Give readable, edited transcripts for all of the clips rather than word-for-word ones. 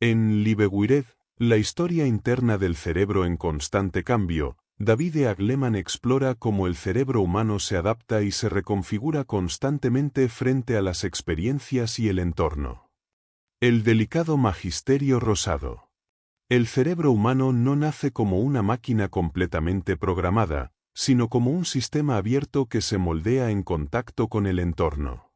En Libewired, la historia interna del cerebro en constante cambio, David Agleman explora cómo el cerebro humano se adapta y se reconfigura constantemente frente a las experiencias y el entorno. El delicado magisterio rosado. El cerebro humano no nace como una máquina completamente programada, sino como un sistema abierto que se moldea en contacto con el entorno.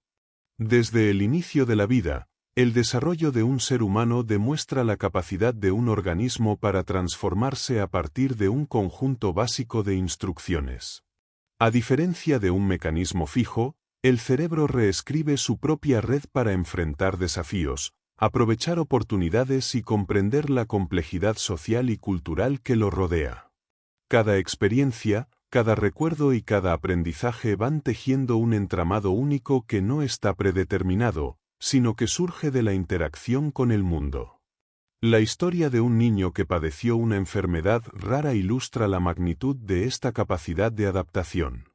Desde el inicio de la vida, el desarrollo de un ser humano demuestra la capacidad de un organismo para transformarse a partir de un conjunto básico de instrucciones. A diferencia de un mecanismo fijo, el cerebro reescribe su propia red para enfrentar desafíos, aprovechar oportunidades y comprender la complejidad social y cultural que lo rodea. Cada experiencia, cada recuerdo y cada aprendizaje van tejiendo un entramado único que no está predeterminado, sino que surge de la interacción con el mundo. La historia de un niño que padeció una enfermedad rara ilustra la magnitud de esta capacidad de adaptación.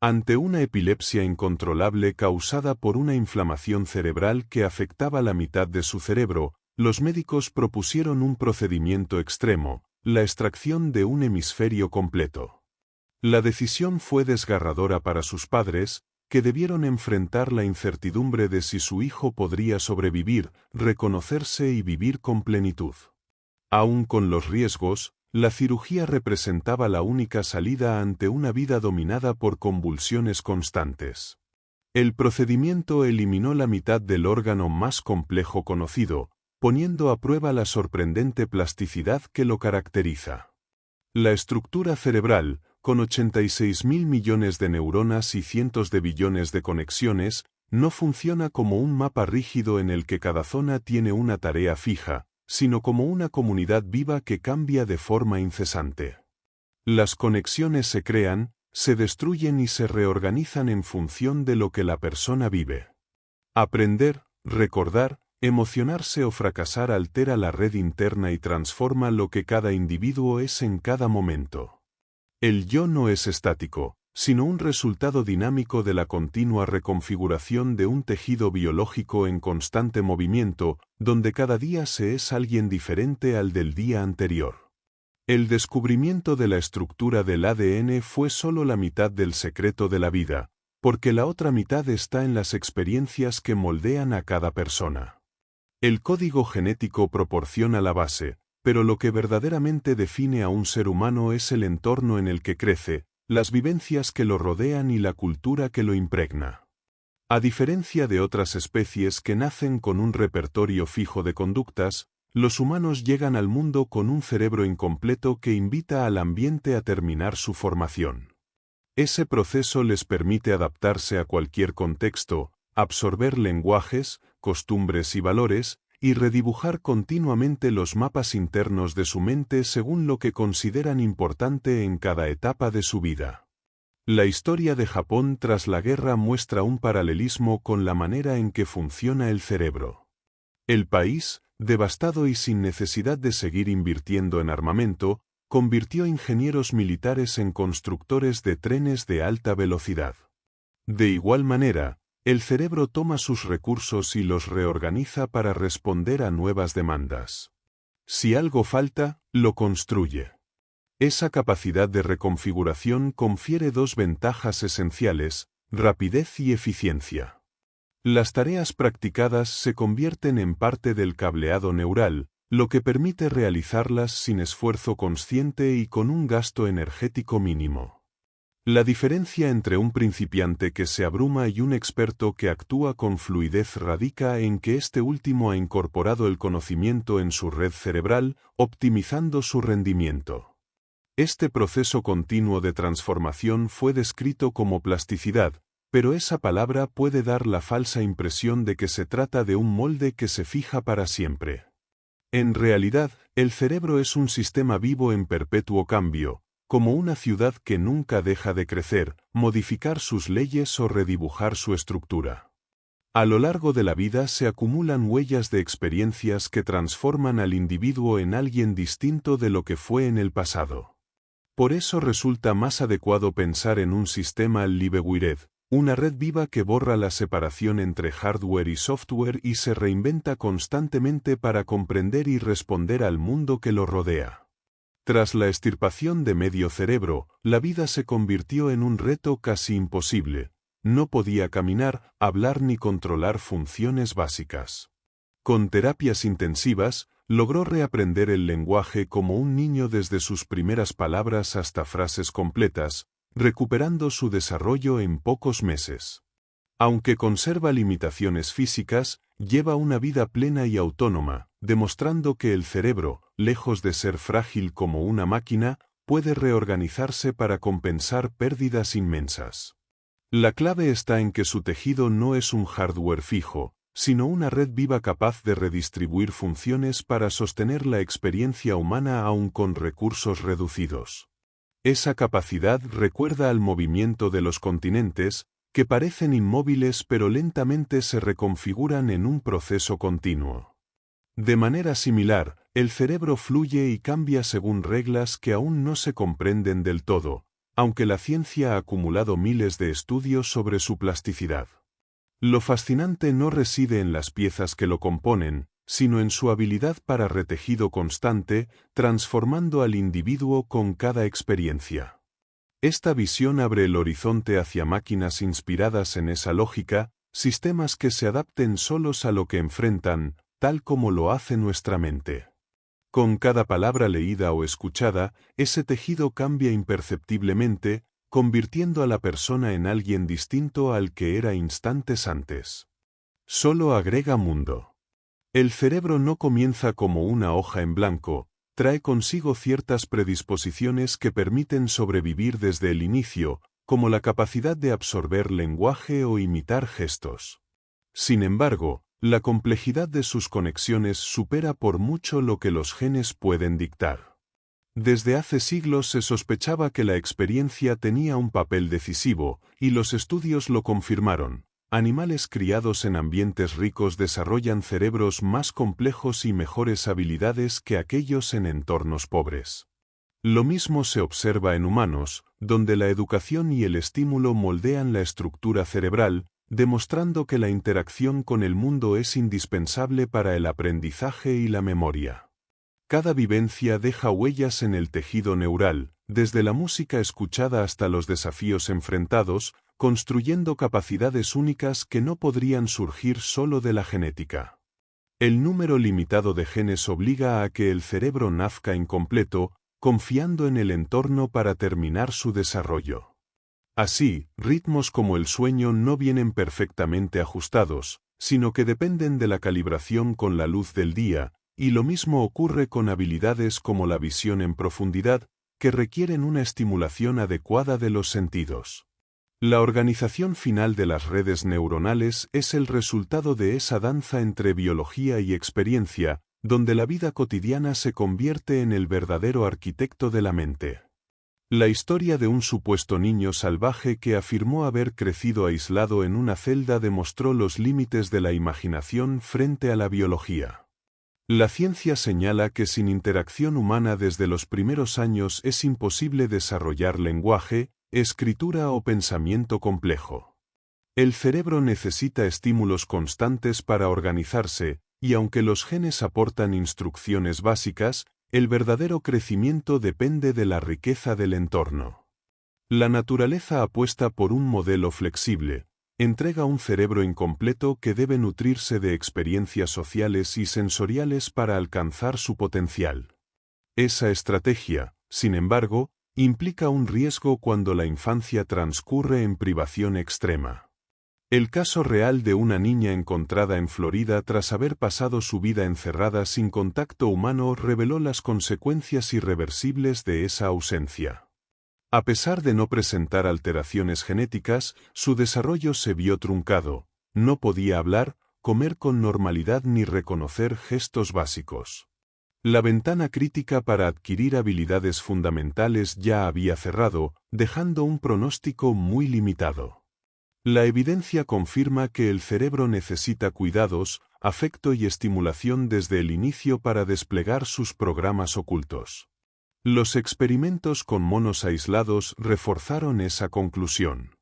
Ante una epilepsia incontrolable causada por una inflamación cerebral que afectaba la mitad de su cerebro, los médicos propusieron un procedimiento extremo, la extracción de un hemisferio completo. La decisión fue desgarradora para sus padres, que debieron enfrentar la incertidumbre de si su hijo podría sobrevivir, reconocerse y vivir con plenitud. Aún con los riesgos, la cirugía representaba la única salida ante una vida dominada por convulsiones constantes. El procedimiento eliminó la mitad del órgano más complejo conocido, poniendo a prueba la sorprendente plasticidad que lo caracteriza. La estructura cerebral, con 86.000 millones de neuronas y cientos de billones de conexiones, no funciona como un mapa rígido en el que cada zona tiene una tarea fija, sino como una comunidad viva que cambia de forma incesante. Las conexiones se crean, se destruyen y se reorganizan en función de lo que la persona vive. Aprender, recordar, emocionarse o fracasar altera la red interna y transforma lo que cada individuo es en cada momento. El yo no es estático, sino un resultado dinámico de la continua reconfiguración de un tejido biológico en constante movimiento, donde cada día se es alguien diferente al del día anterior. El descubrimiento de la estructura del ADN fue solo la mitad del secreto de la vida, porque la otra mitad está en las experiencias que moldean a cada persona. El código genético proporciona la base, pero lo que verdaderamente define a un ser humano es el entorno en el que crece, las vivencias que lo rodean y la cultura que lo impregna. A diferencia de otras especies que nacen con un repertorio fijo de conductas, los humanos llegan al mundo con un cerebro incompleto que invita al ambiente a terminar su formación. Ese proceso les permite adaptarse a cualquier contexto, absorber lenguajes, costumbres y valores, y redibujar continuamente los mapas internos de su mente según lo que consideran importante en cada etapa de su vida. La historia de Japón tras la guerra muestra un paralelismo con la manera en que funciona el cerebro. El país, devastado y sin necesidad de seguir invirtiendo en armamento, convirtió ingenieros militares en constructores de trenes de alta velocidad. De igual manera, el cerebro toma sus recursos y los reorganiza para responder a nuevas demandas. Si algo falta, lo construye. Esa capacidad de reconfiguración confiere dos ventajas esenciales: rapidez y eficiencia. Las tareas practicadas se convierten en parte del cableado neural, lo que permite realizarlas sin esfuerzo consciente y con un gasto energético mínimo. La diferencia entre un principiante que se abruma y un experto que actúa con fluidez radica en que este último ha incorporado el conocimiento en su red cerebral, optimizando su rendimiento. Este proceso continuo de transformación fue descrito como plasticidad, pero esa palabra puede dar la falsa impresión de que se trata de un molde que se fija para siempre. En realidad, el cerebro es un sistema vivo en perpetuo cambio, como una ciudad que nunca deja de crecer, modificar sus leyes o redibujar su estructura. A lo largo de la vida se acumulan huellas de experiencias que transforman al individuo en alguien distinto de lo que fue en el pasado. Por eso resulta más adecuado pensar en un sistema Libewired, Una red viva que borra la separación entre hardware y software y se reinventa constantemente para comprender y responder al mundo que lo rodea. Tras la extirpación de medio cerebro, la vida se convirtió en un reto casi imposible. No podía caminar, hablar ni controlar funciones básicas. Con terapias intensivas, logró reaprender el lenguaje como un niño desde sus primeras palabras hasta frases completas, recuperando su desarrollo en pocos meses. Aunque conserva limitaciones físicas, lleva una vida plena y autónoma, demostrando que el cerebro, lejos de ser frágil como una máquina, puede reorganizarse para compensar pérdidas inmensas. La clave está en que su tejido no es un hardware fijo, sino una red viva capaz de redistribuir funciones para sostener la experiencia humana aun con recursos reducidos. Esa capacidad recuerda al movimiento de los continentes, que parecen inmóviles pero lentamente se reconfiguran en un proceso continuo. De manera similar, el cerebro fluye y cambia según reglas que aún no se comprenden del todo, aunque la ciencia ha acumulado miles de estudios sobre su plasticidad. Lo fascinante no reside en las piezas que lo componen, sino en su habilidad para retejido constante, transformando al individuo con cada experiencia. Esta visión abre el horizonte hacia máquinas inspiradas en esa lógica, sistemas que se adapten solos a lo que enfrentan, tal como lo hace nuestra mente. Con cada palabra leída o escuchada, ese tejido cambia imperceptiblemente, convirtiendo a la persona en alguien distinto al que era instantes antes. Solo agrega mundo. El cerebro no comienza como una hoja en blanco, trae consigo ciertas predisposiciones que permiten sobrevivir desde el inicio, como la capacidad de absorber lenguaje o imitar gestos. Sin embargo, la complejidad de sus conexiones supera por mucho lo que los genes pueden dictar. Desde hace siglos se sospechaba que la experiencia tenía un papel decisivo, y los estudios lo confirmaron. Animales criados en ambientes ricos desarrollan cerebros más complejos y mejores habilidades que aquellos en entornos pobres. Lo mismo se observa en humanos, donde la educación y el estímulo moldean la estructura cerebral, demostrando que la interacción con el mundo es indispensable para el aprendizaje y la memoria. Cada vivencia deja huellas en el tejido neural, desde la música escuchada hasta los desafíos enfrentados, construyendo capacidades únicas que no podrían surgir solo de la genética. El número limitado de genes obliga a que el cerebro nazca incompleto, confiando en el entorno para terminar su desarrollo. Así, ritmos como el sueño no vienen perfectamente ajustados, sino que dependen de la calibración con la luz del día, y lo mismo ocurre con habilidades como la visión en profundidad, que requieren una estimulación adecuada de los sentidos. La organización final de las redes neuronales es el resultado de esa danza entre biología y experiencia, donde la vida cotidiana se convierte en el verdadero arquitecto de la mente. La historia de un supuesto niño salvaje que afirmó haber crecido aislado en una celda demostró los límites de la imaginación frente a la biología. La ciencia señala que sin interacción humana desde los primeros años es imposible desarrollar lenguaje, escritura o pensamiento complejo. El cerebro necesita estímulos constantes para organizarse, y aunque los genes aportan instrucciones básicas, el verdadero crecimiento depende de la riqueza del entorno. La naturaleza apuesta por un modelo flexible, entrega un cerebro incompleto que debe nutrirse de experiencias sociales y sensoriales para alcanzar su potencial. Esa estrategia, sin embargo, implica un riesgo cuando la infancia transcurre en privación extrema. El caso real de una niña encontrada en Florida tras haber pasado su vida encerrada sin contacto humano reveló las consecuencias irreversibles de esa ausencia. A pesar de no presentar alteraciones genéticas, su desarrollo se vio truncado, no podía hablar, comer con normalidad ni reconocer gestos básicos. La ventana crítica para adquirir habilidades fundamentales ya había cerrado, dejando un pronóstico muy limitado. La evidencia confirma que el cerebro necesita cuidados, afecto y estimulación desde el inicio para desplegar sus programas ocultos. Los experimentos con monos aislados reforzaron esa conclusión.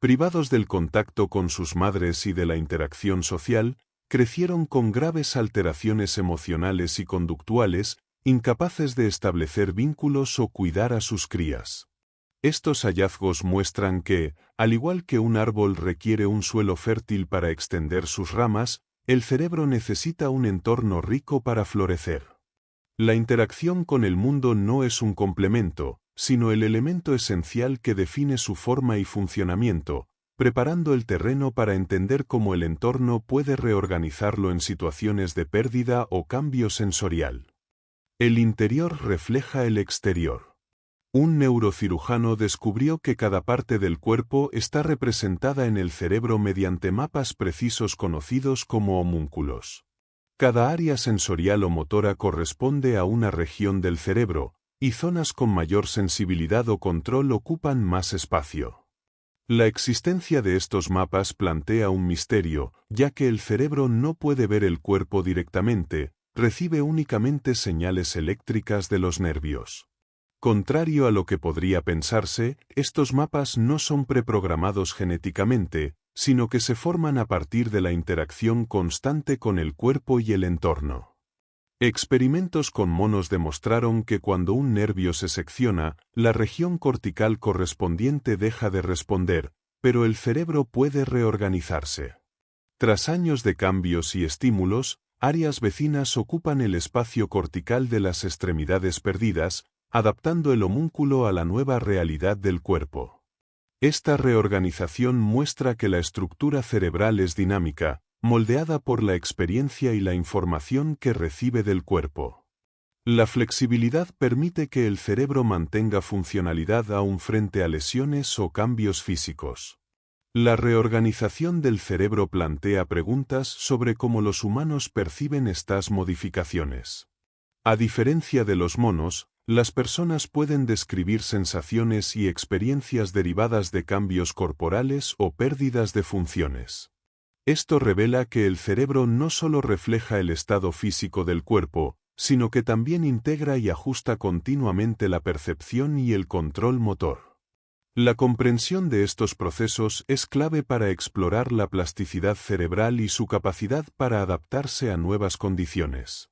Privados del contacto con sus madres y de la interacción social, crecieron con graves alteraciones emocionales y conductuales, incapaces de establecer vínculos o cuidar a sus crías. Estos hallazgos muestran que, al igual que un árbol requiere un suelo fértil para extender sus ramas, el cerebro necesita un entorno rico para florecer. La interacción con el mundo no es un complemento, sino el elemento esencial que define su forma y funcionamiento, preparando el terreno para entender cómo el entorno puede reorganizarlo en situaciones de pérdida o cambio sensorial. El interior refleja el exterior. Un neurocirujano descubrió que cada parte del cuerpo está representada en el cerebro mediante mapas precisos conocidos como homúnculos. Cada área sensorial o motora corresponde a una región del cerebro, y zonas con mayor sensibilidad o control ocupan más espacio. La existencia de estos mapas plantea un misterio, ya que el cerebro no puede ver el cuerpo directamente, recibe únicamente señales eléctricas de los nervios. Contrario a lo que podría pensarse, estos mapas no son preprogramados genéticamente, sino que se forman a partir de la interacción constante con el cuerpo y el entorno. Experimentos con monos demostraron que cuando un nervio se secciona, la región cortical correspondiente deja de responder, pero el cerebro puede reorganizarse. Tras años de cambios y estímulos, áreas vecinas ocupan el espacio cortical de las extremidades perdidas, adaptando el homúnculo a la nueva realidad del cuerpo. Esta reorganización muestra que la estructura cerebral es dinámica, moldeada por la experiencia y la información que recibe del cuerpo. La flexibilidad permite que el cerebro mantenga funcionalidad aún frente a lesiones o cambios físicos. La reorganización del cerebro plantea preguntas sobre cómo los humanos perciben estas modificaciones. A diferencia de los monos, las personas pueden describir sensaciones y experiencias derivadas de cambios corporales o pérdidas de funciones. Esto revela que el cerebro no solo refleja el estado físico del cuerpo, sino que también integra y ajusta continuamente la percepción y el control motor. La comprensión de estos procesos es clave para explorar la plasticidad cerebral y su capacidad para adaptarse a nuevas condiciones.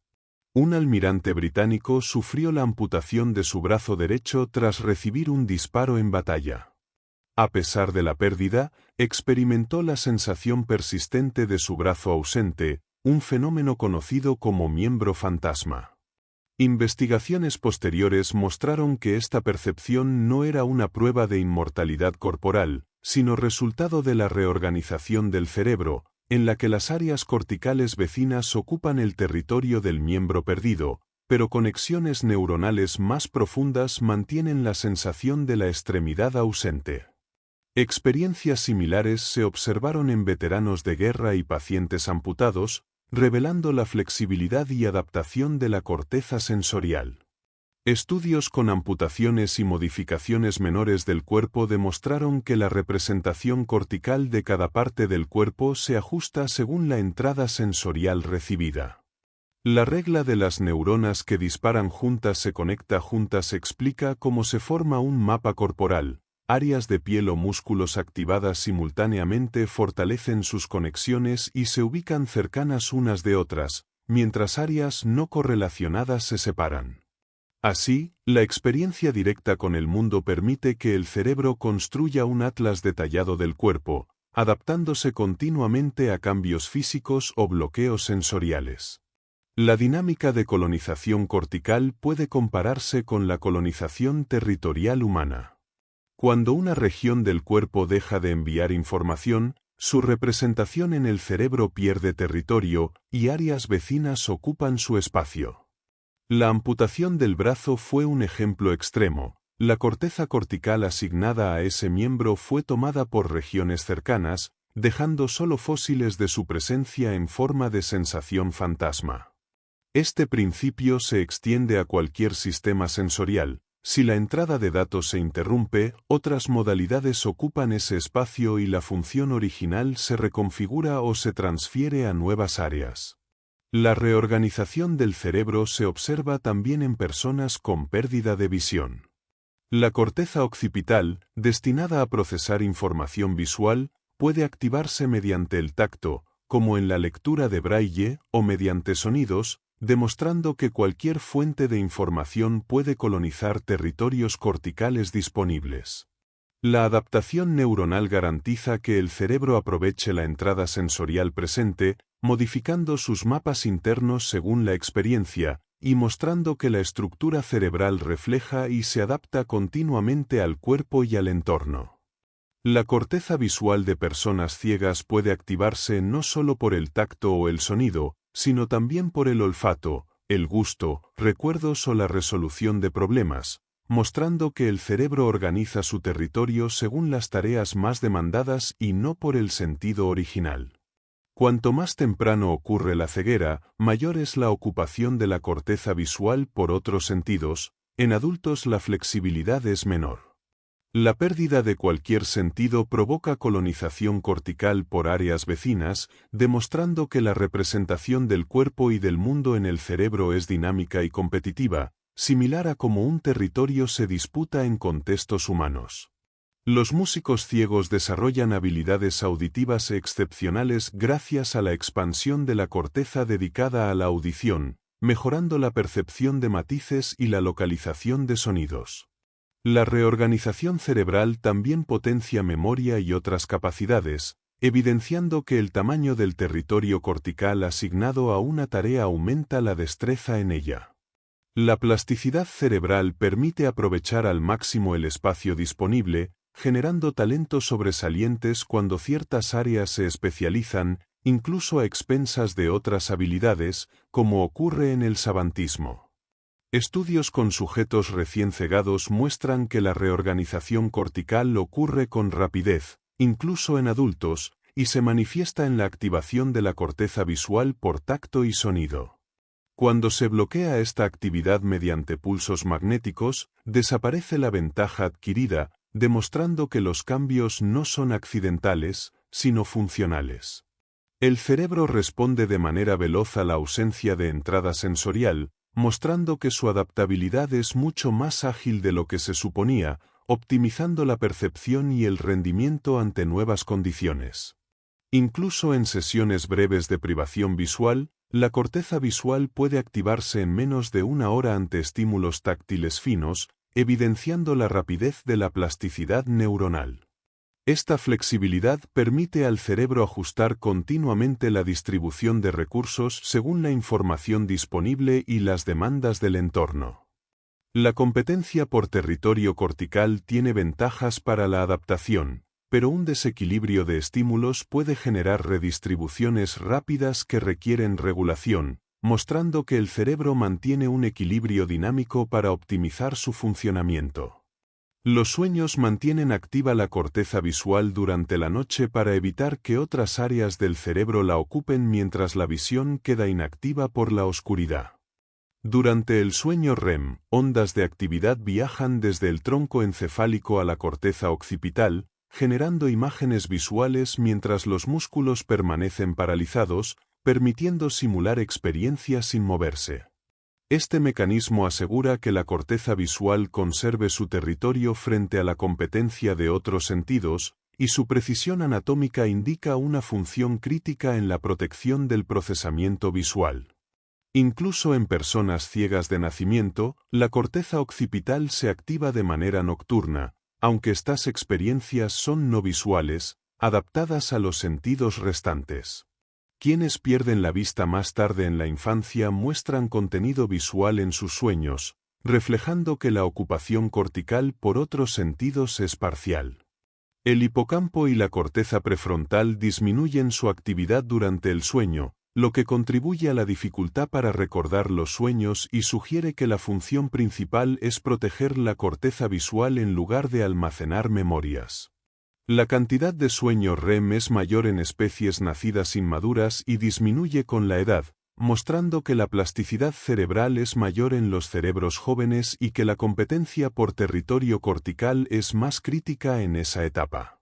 Un almirante británico sufrió la amputación de su brazo derecho tras recibir un disparo en batalla. A pesar de la pérdida, experimentó la sensación persistente de su brazo ausente, un fenómeno conocido como miembro fantasma. Investigaciones posteriores mostraron que esta percepción no era una prueba de inmortalidad corporal, sino resultado de la reorganización del cerebro, en la que las áreas corticales vecinas ocupan el territorio del miembro perdido, pero conexiones neuronales más profundas mantienen la sensación de la extremidad ausente. Experiencias similares se observaron en veteranos de guerra y pacientes amputados, revelando la flexibilidad y adaptación de la corteza sensorial. Estudios con amputaciones y modificaciones menores del cuerpo demostraron que la representación cortical de cada parte del cuerpo se ajusta según la entrada sensorial recibida. La regla de las neuronas que disparan juntas se conecta juntas explica cómo se forma un mapa corporal. Áreas de piel o músculos activadas simultáneamente fortalecen sus conexiones y se ubican cercanas unas de otras, mientras áreas no correlacionadas se separan. Así, la experiencia directa con el mundo permite que el cerebro construya un atlas detallado del cuerpo, adaptándose continuamente a cambios físicos o bloqueos sensoriales. La dinámica de colonización cortical puede compararse con la colonización territorial humana. Cuando una región del cuerpo deja de enviar información, su representación en el cerebro pierde territorio y áreas vecinas ocupan su espacio. La amputación del brazo fue un ejemplo extremo. La corteza cortical asignada a ese miembro fue tomada por regiones cercanas, dejando solo fósiles de su presencia en forma de sensación fantasma. Este principio se extiende a cualquier sistema sensorial. Si la entrada de datos se interrumpe, otras modalidades ocupan ese espacio y la función original se reconfigura o se transfiere a nuevas áreas. La reorganización del cerebro se observa también en personas con pérdida de visión. La corteza occipital, destinada a procesar información visual, puede activarse mediante el tacto, como en la lectura de braille, o mediante sonidos, demostrando que cualquier fuente de información puede colonizar territorios corticales disponibles. La adaptación neuronal garantiza que el cerebro aproveche la entrada sensorial presente, modificando sus mapas internos según la experiencia, y mostrando que la estructura cerebral refleja y se adapta continuamente al cuerpo y al entorno. La corteza visual de personas ciegas puede activarse no solo por el tacto o el sonido, sino también por el olfato, el gusto, recuerdos o la resolución de problemas, mostrando que el cerebro organiza su territorio según las tareas más demandadas y no por el sentido original. Cuanto más temprano ocurre la ceguera, mayor es la ocupación de la corteza visual por otros sentidos. En adultos la flexibilidad es menor. La pérdida de cualquier sentido provoca colonización cortical por áreas vecinas, demostrando que la representación del cuerpo y del mundo en el cerebro es dinámica y competitiva, similar a cómo un territorio se disputa en contextos humanos. Los músicos ciegos desarrollan habilidades auditivas excepcionales gracias a la expansión de la corteza dedicada a la audición, mejorando la percepción de matices y la localización de sonidos. La reorganización cerebral también potencia memoria y otras capacidades, evidenciando que el tamaño del territorio cortical asignado a una tarea aumenta la destreza en ella. La plasticidad cerebral permite aprovechar al máximo el espacio disponible, generando talentos sobresalientes cuando ciertas áreas se especializan, incluso a expensas de otras habilidades, como ocurre en el savantismo. Estudios con sujetos recién cegados muestran que la reorganización cortical ocurre con rapidez, incluso en adultos, y se manifiesta en la activación de la corteza visual por tacto y sonido. Cuando se bloquea esta actividad mediante pulsos magnéticos, desaparece la ventaja adquirida, demostrando que los cambios no son accidentales, sino funcionales. El cerebro responde de manera veloz a la ausencia de entrada sensorial, mostrando que su adaptabilidad es mucho más ágil de lo que se suponía, optimizando la percepción y el rendimiento ante nuevas condiciones. Incluso en sesiones breves de privación visual, la corteza visual puede activarse en menos de una hora ante estímulos táctiles finos, evidenciando la rapidez de la plasticidad neuronal. Esta flexibilidad permite al cerebro ajustar continuamente la distribución de recursos según la información disponible y las demandas del entorno. La competencia por territorio cortical tiene ventajas para la adaptación, pero un desequilibrio de estímulos puede generar redistribuciones rápidas que requieren regulación, mostrando que el cerebro mantiene un equilibrio dinámico para optimizar su funcionamiento. Los sueños mantienen activa la corteza visual durante la noche para evitar que otras áreas del cerebro la ocupen mientras la visión queda inactiva por la oscuridad. Durante el sueño REM, ondas de actividad viajan desde el tronco encefálico a la corteza occipital, generando imágenes visuales mientras los músculos permanecen paralizados, permitiendo simular experiencias sin moverse. Este mecanismo asegura que la corteza visual conserve su territorio frente a la competencia de otros sentidos, y su precisión anatómica indica una función crítica en la protección del procesamiento visual. Incluso en personas ciegas de nacimiento, la corteza occipital se activa de manera nocturna, aunque estas experiencias son no visuales, adaptadas a los sentidos restantes. Quienes pierden la vista más tarde en la infancia muestran contenido visual en sus sueños, reflejando que la ocupación cortical por otros sentidos es parcial. El hipocampo y la corteza prefrontal disminuyen su actividad durante el sueño, lo que contribuye a la dificultad para recordar los sueños y sugiere que la función principal es proteger la corteza visual en lugar de almacenar memorias. La cantidad de sueño REM es mayor en especies nacidas inmaduras y disminuye con la edad, mostrando que la plasticidad cerebral es mayor en los cerebros jóvenes y que la competencia por territorio cortical es más crítica en esa etapa.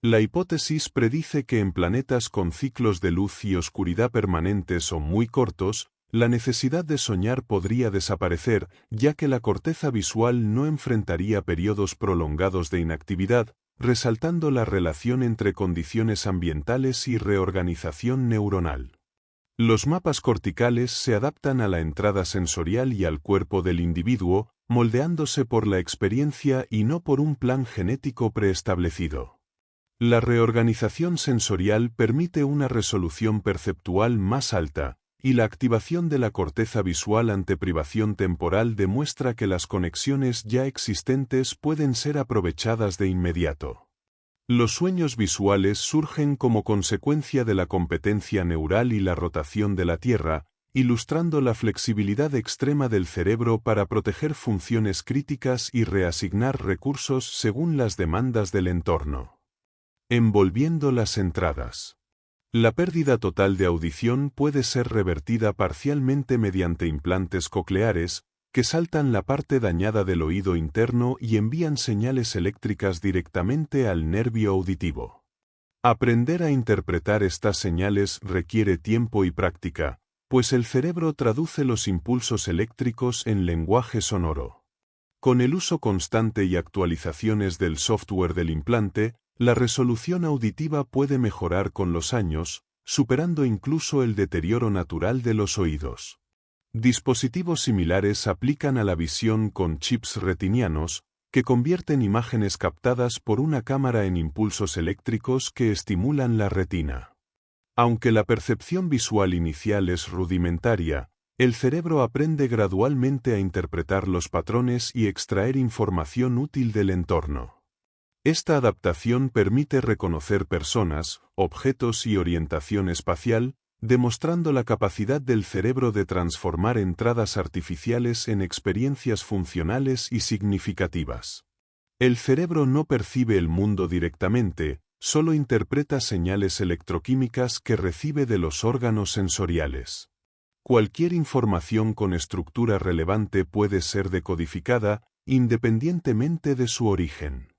La hipótesis predice que en planetas con ciclos de luz y oscuridad permanentes o muy cortos, la necesidad de soñar podría desaparecer, ya que la corteza visual no enfrentaría periodos prolongados de inactividad, resaltando la relación entre condiciones ambientales y reorganización neuronal. Los mapas corticales se adaptan a la entrada sensorial y al cuerpo del individuo, moldeándose por la experiencia y no por un plan genético preestablecido. La reorganización sensorial permite una resolución perceptual más alta, y la activación de la corteza visual ante privación temporal demuestra que las conexiones ya existentes pueden ser aprovechadas de inmediato. Los sueños visuales surgen como consecuencia de la competencia neural y la rotación de la Tierra, ilustrando la flexibilidad extrema del cerebro para proteger funciones críticas y reasignar recursos según las demandas del entorno. Envolviendo las entradas. La pérdida total de audición puede ser revertida parcialmente mediante implantes cocleares, que saltan la parte dañada del oído interno y envían señales eléctricas directamente al nervio auditivo. Aprender a interpretar estas señales requiere tiempo y práctica, pues el cerebro traduce los impulsos eléctricos en lenguaje sonoro. Con el uso constante y actualizaciones del software del implante, la resolución auditiva puede mejorar con los años, superando incluso el deterioro natural de los oídos. Dispositivos similares aplican a la visión con chips retinianos, que convierten imágenes captadas por una cámara en impulsos eléctricos que estimulan la retina. Aunque la percepción visual inicial es rudimentaria, el cerebro aprende gradualmente a interpretar los patrones y extraer información útil del entorno. Esta adaptación permite reconocer personas, objetos y orientación espacial, demostrando la capacidad del cerebro de transformar entradas artificiales en experiencias funcionales y significativas. El cerebro no percibe el mundo directamente, solo interpreta señales electroquímicas que recibe de los órganos sensoriales. Cualquier información con estructura relevante puede ser decodificada, independientemente de su origen.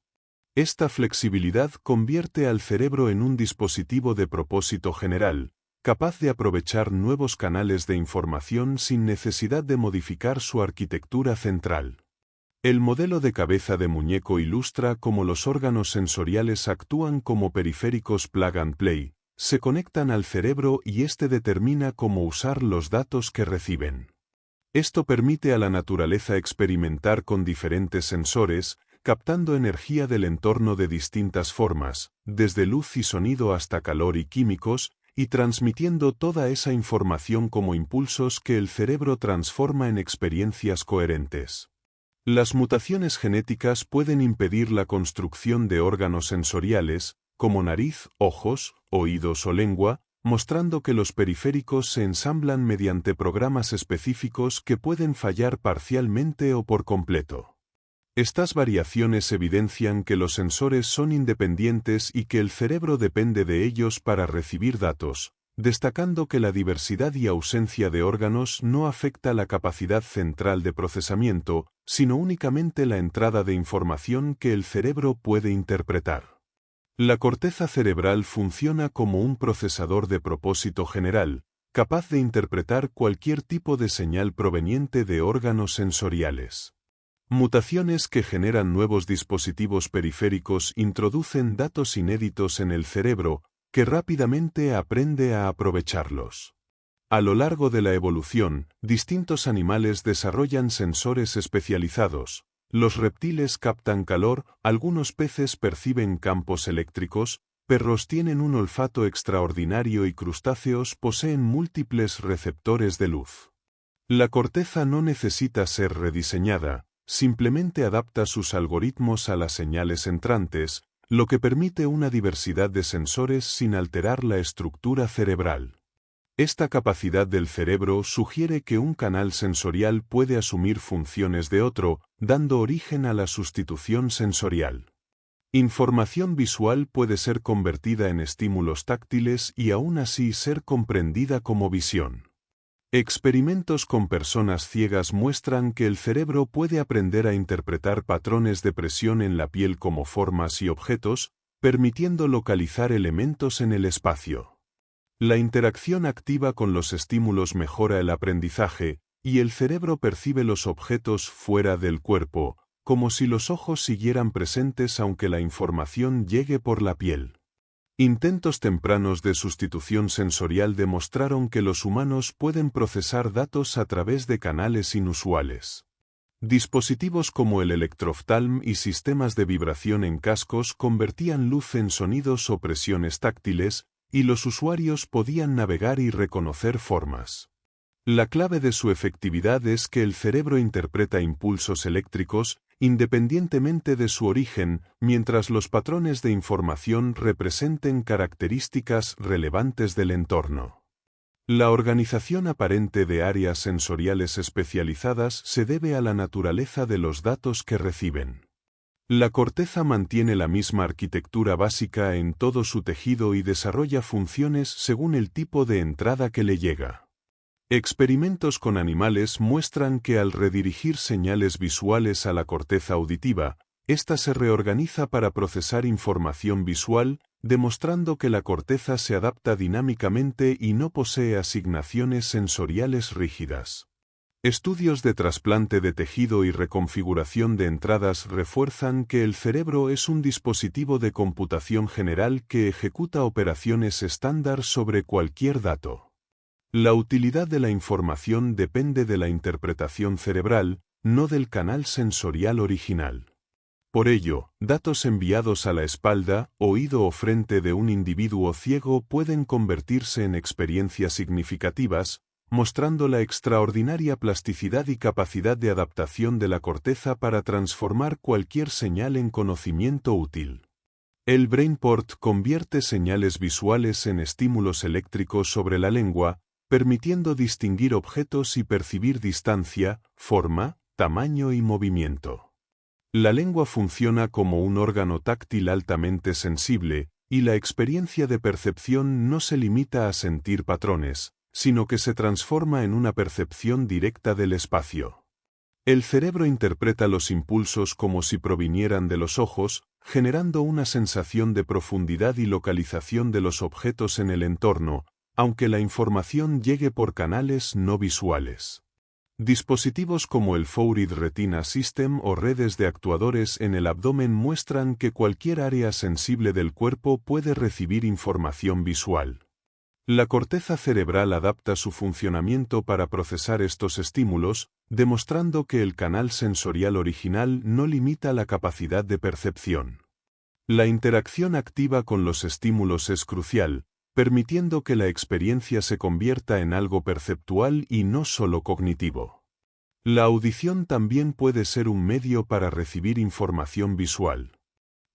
Esta flexibilidad convierte al cerebro en un dispositivo de propósito general, capaz de aprovechar nuevos canales de información sin necesidad de modificar su arquitectura central. El modelo de cabeza de muñeco ilustra cómo los órganos sensoriales actúan como periféricos plug and play, se conectan al cerebro y éste determina cómo usar los datos que reciben. Esto permite a la naturaleza experimentar con diferentes sensores, captando energía del entorno de distintas formas, desde luz y sonido hasta calor y químicos, y transmitiendo toda esa información como impulsos que el cerebro transforma en experiencias coherentes. Las mutaciones genéticas pueden impedir la construcción de órganos sensoriales, como nariz, ojos, oídos o lengua, mostrando que los periféricos se ensamblan mediante programas específicos que pueden fallar parcialmente o por completo. Estas variaciones evidencian que los sensores son independientes y que el cerebro depende de ellos para recibir datos, destacando que la diversidad y ausencia de órganos no afecta la capacidad central de procesamiento, sino únicamente la entrada de información que el cerebro puede interpretar. La corteza cerebral funciona como un procesador de propósito general, capaz de interpretar cualquier tipo de señal proveniente de órganos sensoriales. Mutaciones que generan nuevos dispositivos periféricos introducen datos inéditos en el cerebro, que rápidamente aprende a aprovecharlos. A lo largo de la evolución, distintos animales desarrollan sensores especializados. Los reptiles captan calor, algunos peces perciben campos eléctricos, perros tienen un olfato extraordinario y crustáceos poseen múltiples receptores de luz. La corteza no necesita ser rediseñada, simplemente adapta sus algoritmos a las señales entrantes, lo que permite una diversidad de sensores sin alterar la estructura cerebral. Esta capacidad del cerebro sugiere que un canal sensorial puede asumir funciones de otro, dando origen a la sustitución sensorial. Información visual puede ser convertida en estímulos táctiles y aún así ser comprendida como visión. Experimentos con personas ciegas muestran que el cerebro puede aprender a interpretar patrones de presión en la piel como formas y objetos, permitiendo localizar elementos en el espacio. La interacción activa con los estímulos mejora el aprendizaje, y el cerebro percibe los objetos fuera del cuerpo, como si los ojos siguieran presentes aunque la información llegue por la piel. Intentos tempranos de sustitución sensorial demostraron que los humanos pueden procesar datos a través de canales inusuales. Dispositivos como el electroftalm y sistemas de vibración en cascos convertían luz en sonidos o presiones táctiles, y los usuarios podían navegar y reconocer formas. La clave de su efectividad es que el cerebro interpreta impulsos eléctricos, independientemente de su origen, mientras los patrones de información representen características relevantes del entorno. La organización aparente de áreas sensoriales especializadas se debe a la naturaleza de los datos que reciben. La corteza mantiene la misma arquitectura básica en todo su tejido y desarrolla funciones según el tipo de entrada que le llega. Experimentos con animales muestran que al redirigir señales visuales a la corteza auditiva, ésta se reorganiza para procesar información visual, demostrando que la corteza se adapta dinámicamente y no posee asignaciones sensoriales rígidas. Estudios de trasplante de tejido y reconfiguración de entradas refuerzan que el cerebro es un dispositivo de computación general que ejecuta operaciones estándar sobre cualquier dato. La utilidad de la información depende de la interpretación cerebral, no del canal sensorial original. Por ello, datos enviados a la espalda, oído o frente de un individuo ciego pueden convertirse en experiencias significativas, mostrando la extraordinaria plasticidad y capacidad de adaptación de la corteza para transformar cualquier señal en conocimiento útil. El BrainPort convierte señales visuales en estímulos eléctricos sobre la lengua, permitiendo distinguir objetos y percibir distancia, forma, tamaño y movimiento. La lengua funciona como un órgano táctil altamente sensible, y la experiencia de percepción no se limita a sentir patrones, sino que se transforma en una percepción directa del espacio. El cerebro interpreta los impulsos como si provinieran de los ojos, generando una sensación de profundidad y localización de los objetos en el entorno, aunque la información llegue por canales no visuales. Dispositivos como el Fourid Retina System o redes de actuadores en el abdomen muestran que cualquier área sensible del cuerpo puede recibir información visual. La corteza cerebral adapta su funcionamiento para procesar estos estímulos, demostrando que el canal sensorial original no limita la capacidad de percepción. La interacción activa con los estímulos es crucial, permitiendo que la experiencia se convierta en algo perceptual y no solo cognitivo. La audición también puede ser un medio para recibir información visual.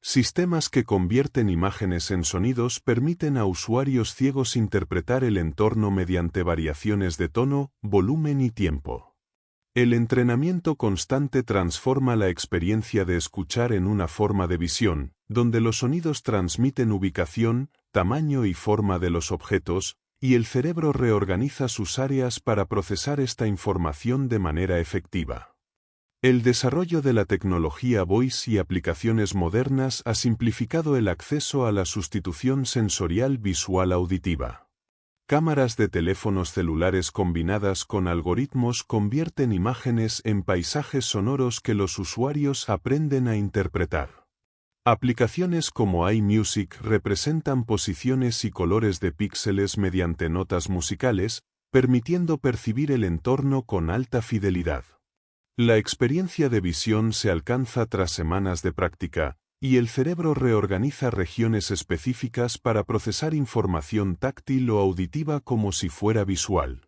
Sistemas que convierten imágenes en sonidos permiten a usuarios ciegos interpretar el entorno mediante variaciones de tono, volumen y tiempo. El entrenamiento constante transforma la experiencia de escuchar en una forma de visión, donde los sonidos transmiten ubicación, tamaño y forma de los objetos, y el cerebro reorganiza sus áreas para procesar esta información de manera efectiva. El desarrollo de la tecnología Voice y aplicaciones modernas ha simplificado el acceso a la sustitución sensorial visual auditiva. Cámaras de teléfonos celulares combinadas con algoritmos convierten imágenes en paisajes sonoros que los usuarios aprenden a interpretar. Aplicaciones como iMusic representan posiciones y colores de píxeles mediante notas musicales, permitiendo percibir el entorno con alta fidelidad. La experiencia de visión se alcanza tras semanas de práctica, y el cerebro reorganiza regiones específicas para procesar información táctil o auditiva como si fuera visual.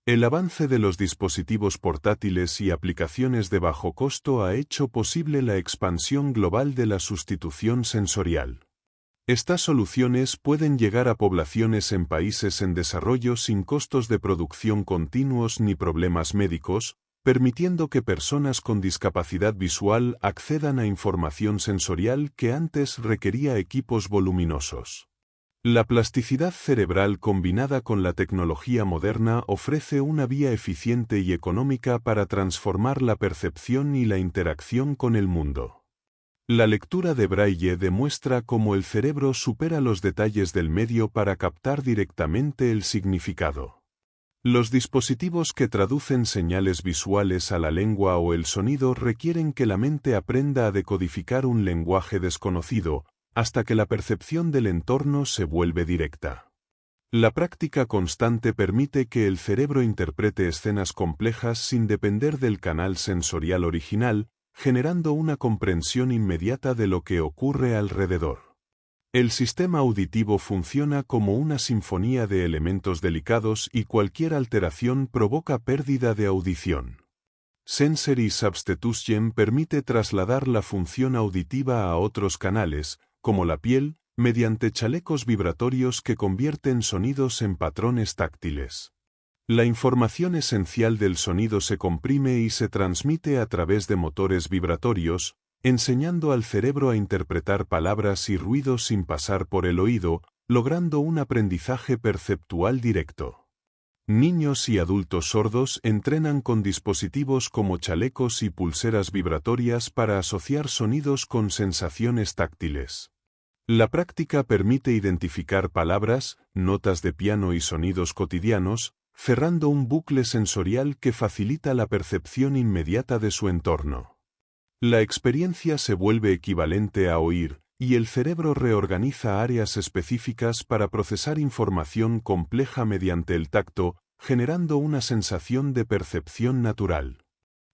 El avance de los dispositivos portátiles y aplicaciones de bajo costo ha hecho posible la expansión global de la sustitución sensorial. Estas soluciones pueden llegar a poblaciones en países en desarrollo sin costos de producción continuos ni problemas médicos, permitiendo que personas con discapacidad visual accedan a información sensorial que antes requería equipos voluminosos. La plasticidad cerebral combinada con la tecnología moderna ofrece una vía eficiente y económica para transformar la percepción y la interacción con el mundo. La lectura de Braille demuestra cómo el cerebro supera los detalles del medio para captar directamente el significado. Los dispositivos que traducen señales visuales a la lengua o el sonido requieren que la mente aprenda a decodificar un lenguaje desconocido, hasta que la percepción del entorno se vuelve directa. La práctica constante permite que el cerebro interprete escenas complejas sin depender del canal sensorial original, generando una comprensión inmediata de lo que ocurre alrededor. El sistema auditivo funciona como una sinfonía de elementos delicados y cualquier alteración provoca pérdida de audición. Sensory Substitution permite trasladar la función auditiva a otros canales, como la piel, mediante chalecos vibratorios que convierten sonidos en patrones táctiles. La información esencial del sonido se comprime y se transmite a través de motores vibratorios, enseñando al cerebro a interpretar palabras y ruidos sin pasar por el oído, logrando un aprendizaje perceptual directo. Niños y adultos sordos entrenan con dispositivos como chalecos y pulseras vibratorias para asociar sonidos con sensaciones táctiles. La práctica permite identificar palabras, notas de piano y sonidos cotidianos, cerrando un bucle sensorial que facilita la percepción inmediata de su entorno. La experiencia se vuelve equivalente a oír, y el cerebro reorganiza áreas específicas para procesar información compleja mediante el tacto, generando una sensación de percepción natural.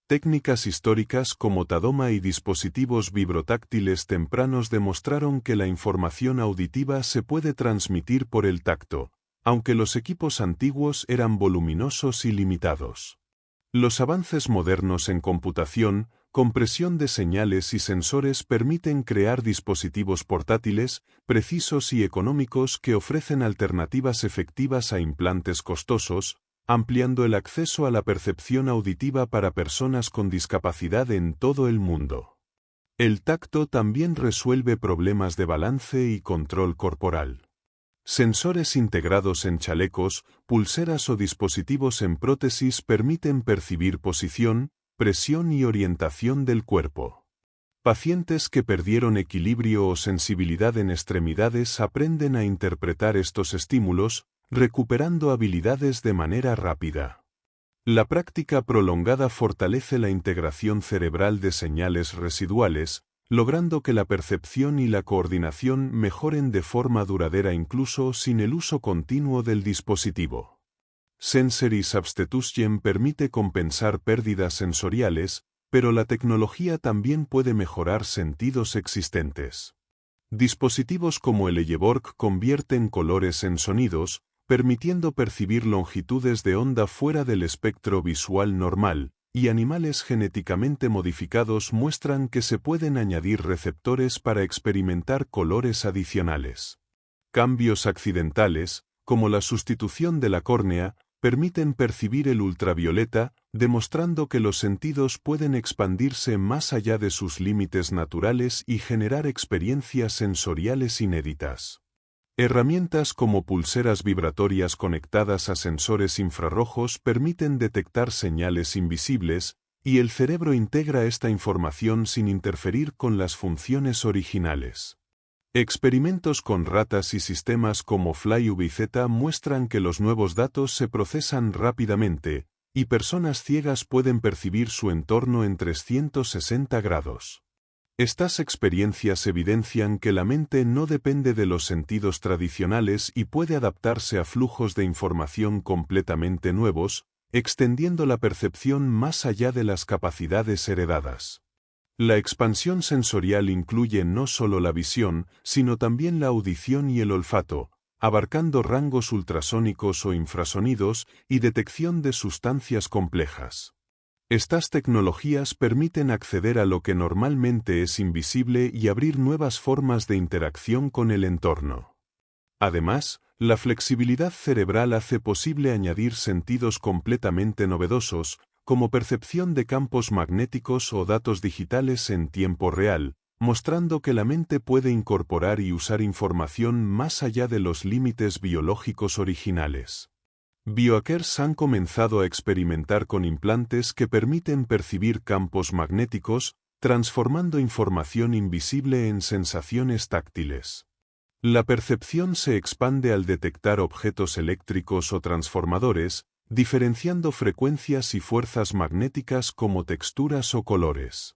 Técnicas históricas como Tadoma y dispositivos vibrotáctiles tempranos demostraron que la información auditiva se puede transmitir por el tacto, aunque los equipos antiguos eran voluminosos y limitados. Los avances modernos en computación, compresión de señales y sensores permiten crear dispositivos portátiles, precisos y económicos que ofrecen alternativas efectivas a implantes costosos, ampliando el acceso a la percepción auditiva para personas con discapacidad en todo el mundo. El tacto también resuelve problemas de balance y control corporal. Sensores integrados en chalecos, pulseras o dispositivos en prótesis permiten percibir posición, presión y orientación del cuerpo. Pacientes que perdieron equilibrio o sensibilidad en extremidades aprenden a interpretar estos estímulos, recuperando habilidades de manera rápida. La práctica prolongada fortalece la integración cerebral de señales residuales, logrando que la percepción y la coordinación mejoren de forma duradera incluso sin el uso continuo del dispositivo. Sensory Substitution permite compensar pérdidas sensoriales, pero la tecnología también puede mejorar sentidos existentes. Dispositivos como el Eyeborg convierten colores en sonidos, permitiendo percibir longitudes de onda fuera del espectro visual normal, y animales genéticamente modificados muestran que se pueden añadir receptores para experimentar colores adicionales. Cambios accidentales, como la sustitución de la córnea, permiten percibir el ultravioleta, demostrando que los sentidos pueden expandirse más allá de sus límites naturales y generar experiencias sensoriales inéditas. Herramientas como pulseras vibratorias conectadas a sensores infrarrojos permiten detectar señales invisibles, y el cerebro integra esta información sin interferir con las funciones originales. Experimentos con ratas y sistemas como FlyUBZ muestran que los nuevos datos se procesan rápidamente, y personas ciegas pueden percibir su entorno en 360 grados. Estas experiencias evidencian que la mente no depende de los sentidos tradicionales y puede adaptarse a flujos de información completamente nuevos, extendiendo la percepción más allá de las capacidades heredadas. La expansión sensorial incluye no solo la visión, sino también la audición y el olfato, abarcando rangos ultrasónicos o infrasonidos y detección de sustancias complejas. Estas tecnologías permiten acceder a lo que normalmente es invisible y abrir nuevas formas de interacción con el entorno. Además, la flexibilidad cerebral hace posible añadir sentidos completamente novedosos, como percepción de campos magnéticos o datos digitales en tiempo real, mostrando que la mente puede incorporar y usar información más allá de los límites biológicos originales. Biohackers han comenzado a experimentar con implantes que permiten percibir campos magnéticos, transformando información invisible en sensaciones táctiles. La percepción se expande al detectar objetos eléctricos o transformadores, diferenciando frecuencias y fuerzas magnéticas como texturas o colores.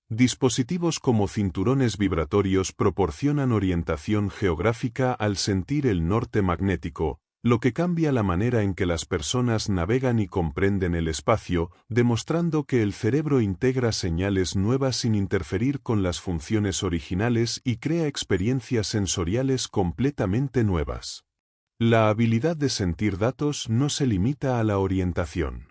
Dispositivos como cinturones vibratorios proporcionan orientación geográfica al sentir el norte magnético, lo que cambia la manera en que las personas navegan y comprenden el espacio, demostrando que el cerebro integra señales nuevas sin interferir con las funciones originales y crea experiencias sensoriales completamente nuevas. La habilidad de sentir datos no se limita a la orientación.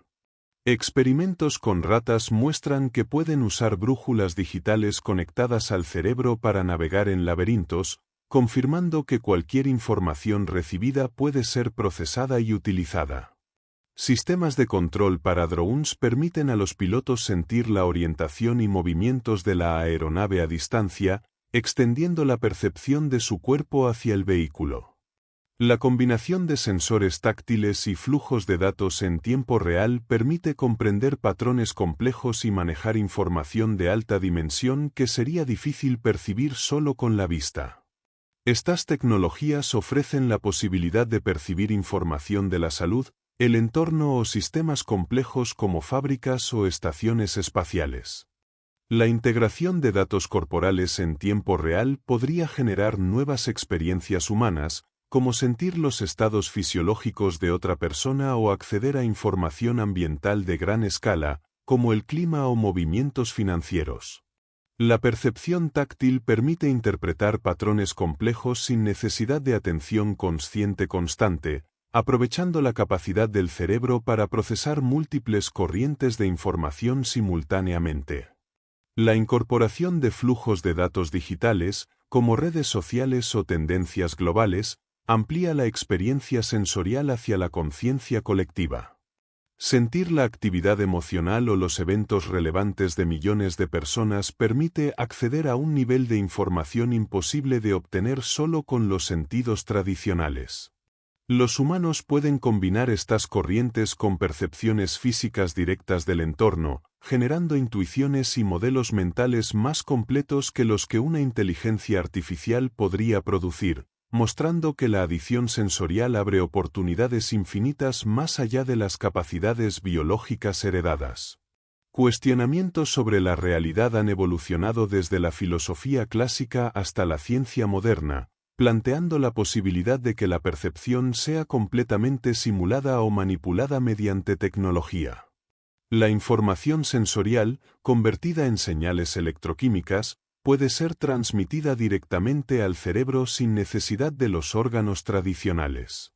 Experimentos con ratas muestran que pueden usar brújulas digitales conectadas al cerebro para navegar en laberintos, confirmando que cualquier información recibida puede ser procesada y utilizada. Sistemas de control para drones permiten a los pilotos sentir la orientación y movimientos de la aeronave a distancia, extendiendo la percepción de su cuerpo hacia el vehículo. La combinación de sensores táctiles y flujos de datos en tiempo real permite comprender patrones complejos y manejar información de alta dimensión que sería difícil percibir solo con la vista. Estas tecnologías ofrecen la posibilidad de percibir información de la salud, el entorno o sistemas complejos como fábricas o estaciones espaciales. La integración de datos corporales en tiempo real podría generar nuevas experiencias humanas, como sentir los estados fisiológicos de otra persona o acceder a información ambiental de gran escala, como el clima o movimientos financieros. La percepción táctil permite interpretar patrones complejos sin necesidad de atención consciente constante, aprovechando la capacidad del cerebro para procesar múltiples corrientes de información simultáneamente. La incorporación de flujos de datos digitales, como redes sociales o tendencias globales, amplía la experiencia sensorial hacia la conciencia colectiva. Sentir la actividad emocional o los eventos relevantes de millones de personas permite acceder a un nivel de información imposible de obtener solo con los sentidos tradicionales. Los humanos pueden combinar estas corrientes con percepciones físicas directas del entorno, generando intuiciones y modelos mentales más completos que los que una inteligencia artificial podría producir, mostrando que la adición sensorial abre oportunidades infinitas más allá de las capacidades biológicas heredadas. Cuestionamientos sobre la realidad han evolucionado desde la filosofía clásica hasta la ciencia moderna, planteando la posibilidad de que la percepción sea completamente simulada o manipulada mediante tecnología. La información sensorial, convertida en señales electroquímicas, puede ser transmitida directamente al cerebro sin necesidad de los órganos tradicionales.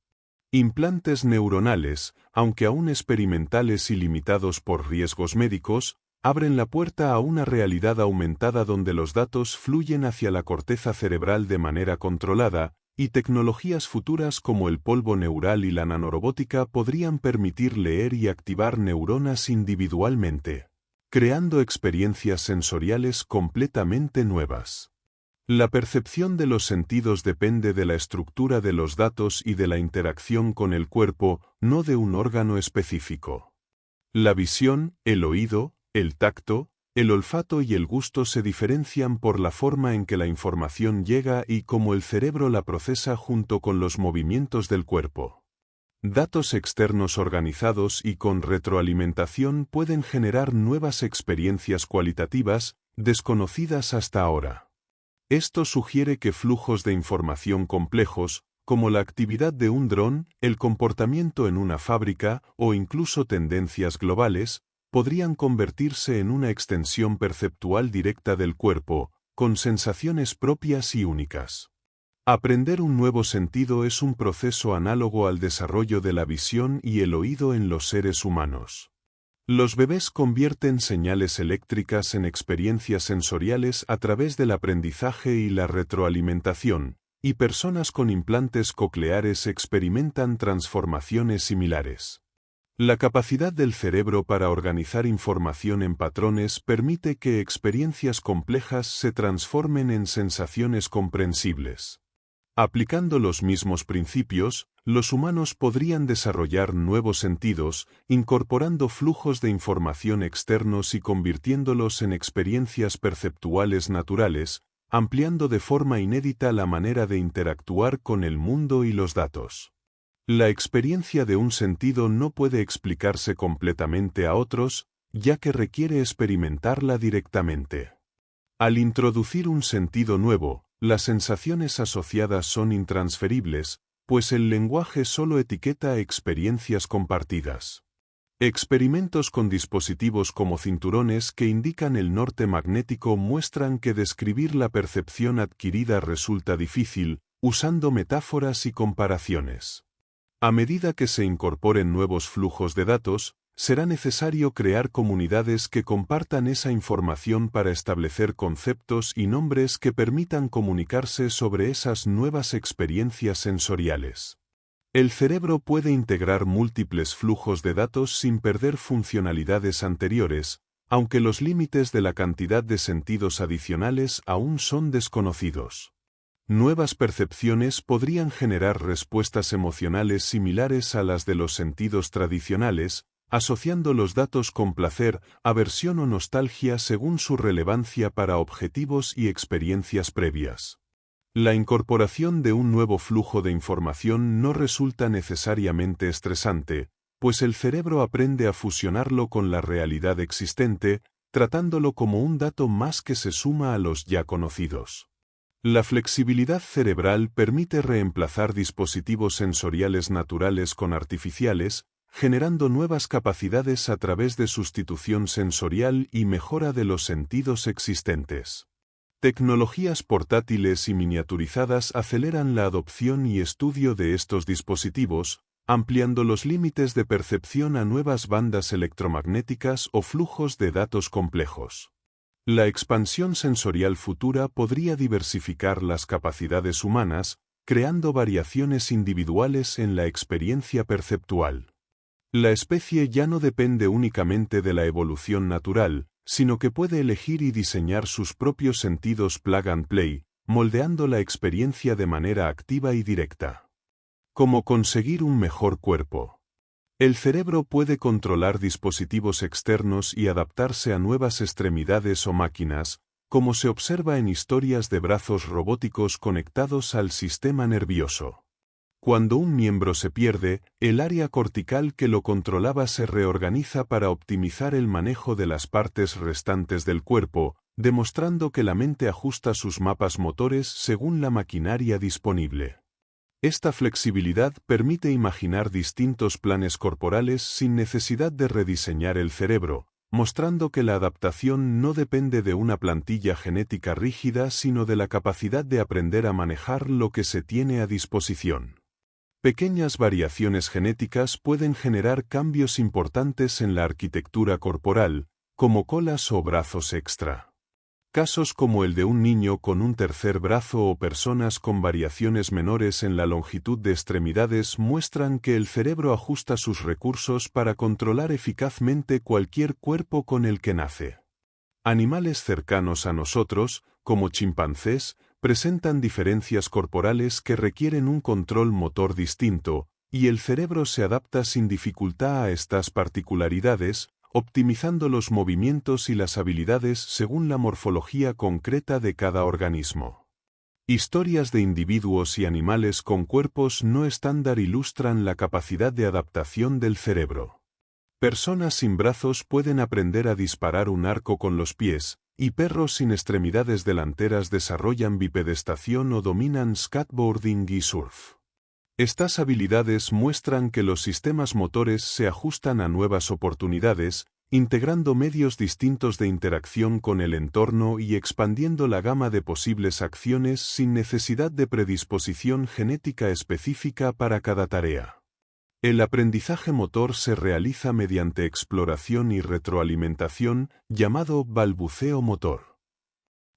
Implantes neuronales, aunque aún experimentales y limitados por riesgos médicos, abren la puerta a una realidad aumentada donde los datos fluyen hacia la corteza cerebral de manera controlada, y tecnologías futuras como el polvo neural y la nanorobótica podrían permitir leer y activar neuronas individualmente, creando experiencias sensoriales completamente nuevas. La percepción de los sentidos depende de la estructura de los datos y de la interacción con el cuerpo, no de un órgano específico. La visión, el oído, el tacto, el olfato y el gusto se diferencian por la forma en que la información llega y cómo el cerebro la procesa junto con los movimientos del cuerpo. Datos externos organizados y con retroalimentación pueden generar nuevas experiencias cualitativas, desconocidas hasta ahora. Esto sugiere que flujos de información complejos, como la actividad de un dron, el comportamiento en una fábrica o incluso tendencias globales, podrían convertirse en una extensión perceptual directa del cuerpo, con sensaciones propias y únicas. Aprender un nuevo sentido es un proceso análogo al desarrollo de la visión y el oído en los seres humanos. Los bebés convierten señales eléctricas en experiencias sensoriales a través del aprendizaje y la retroalimentación, y personas con implantes cocleares experimentan transformaciones similares. La capacidad del cerebro para organizar información en patrones permite que experiencias complejas se transformen en sensaciones comprensibles. Aplicando los mismos principios, los humanos podrían desarrollar nuevos sentidos, incorporando flujos de información externos y convirtiéndolos en experiencias perceptuales naturales, ampliando de forma inédita la manera de interactuar con el mundo y los datos. La experiencia de un sentido no puede explicarse completamente a otros, ya que requiere experimentarla directamente. Al introducir un sentido nuevo, las sensaciones asociadas son intransferibles, pues el lenguaje solo etiqueta experiencias compartidas. Experimentos con dispositivos como cinturones que indican el norte magnético muestran que describir la percepción adquirida resulta difícil, usando metáforas y comparaciones. A medida que se incorporen nuevos flujos de datos, será necesario crear comunidades que compartan esa información para establecer conceptos y nombres que permitan comunicarse sobre esas nuevas experiencias sensoriales. El cerebro puede integrar múltiples flujos de datos sin perder funcionalidades anteriores, aunque los límites de la cantidad de sentidos adicionales aún son desconocidos. Nuevas percepciones podrían generar respuestas emocionales similares a las de los sentidos tradicionales, asociando los datos con placer, aversión o nostalgia según su relevancia para objetivos y experiencias previas. La incorporación de un nuevo flujo de información no resulta necesariamente estresante, pues el cerebro aprende a fusionarlo con la realidad existente, tratándolo como un dato más que se suma a los ya conocidos. La flexibilidad cerebral permite reemplazar dispositivos sensoriales naturales con artificiales, generando nuevas capacidades a través de sustitución sensorial y mejora de los sentidos existentes. Tecnologías portátiles y miniaturizadas aceleran la adopción y estudio de estos dispositivos, ampliando los límites de percepción a nuevas bandas electromagnéticas o flujos de datos complejos. La expansión sensorial futura podría diversificar las capacidades humanas, creando variaciones individuales en la experiencia perceptual. La especie ya no depende únicamente de la evolución natural, sino que puede elegir y diseñar sus propios sentidos plug and play, moldeando la experiencia de manera activa y directa. ¿Cómo conseguir un mejor cuerpo? El cerebro puede controlar dispositivos externos y adaptarse a nuevas extremidades o máquinas, como se observa en historias de brazos robóticos conectados al sistema nervioso. Cuando un miembro se pierde, el área cortical que lo controlaba se reorganiza para optimizar el manejo de las partes restantes del cuerpo, demostrando que la mente ajusta sus mapas motores según la maquinaria disponible. Esta flexibilidad permite imaginar distintos planes corporales sin necesidad de rediseñar el cerebro, mostrando que la adaptación no depende de una plantilla genética rígida sino de la capacidad de aprender a manejar lo que se tiene a disposición. Pequeñas variaciones genéticas pueden generar cambios importantes en la arquitectura corporal, como colas o brazos extra. Casos como el de un niño con un tercer brazo o personas con variaciones menores en la longitud de extremidades muestran que el cerebro ajusta sus recursos para controlar eficazmente cualquier cuerpo con el que nace. Animales cercanos a nosotros, como chimpancés, presentan diferencias corporales que requieren un control motor distinto, y el cerebro se adapta sin dificultad a estas particularidades, optimizando los movimientos y las habilidades según la morfología concreta de cada organismo. Historias de individuos y animales con cuerpos no estándar ilustran la capacidad de adaptación del cerebro. Personas sin brazos pueden aprender a disparar un arco con los pies, y perros sin extremidades delanteras desarrollan bipedestación o dominan skateboarding y surf. Estas habilidades muestran que los sistemas motores se ajustan a nuevas oportunidades, integrando medios distintos de interacción con el entorno y expandiendo la gama de posibles acciones sin necesidad de predisposición genética específica para cada tarea. El aprendizaje motor se realiza mediante exploración y retroalimentación, llamado balbuceo motor.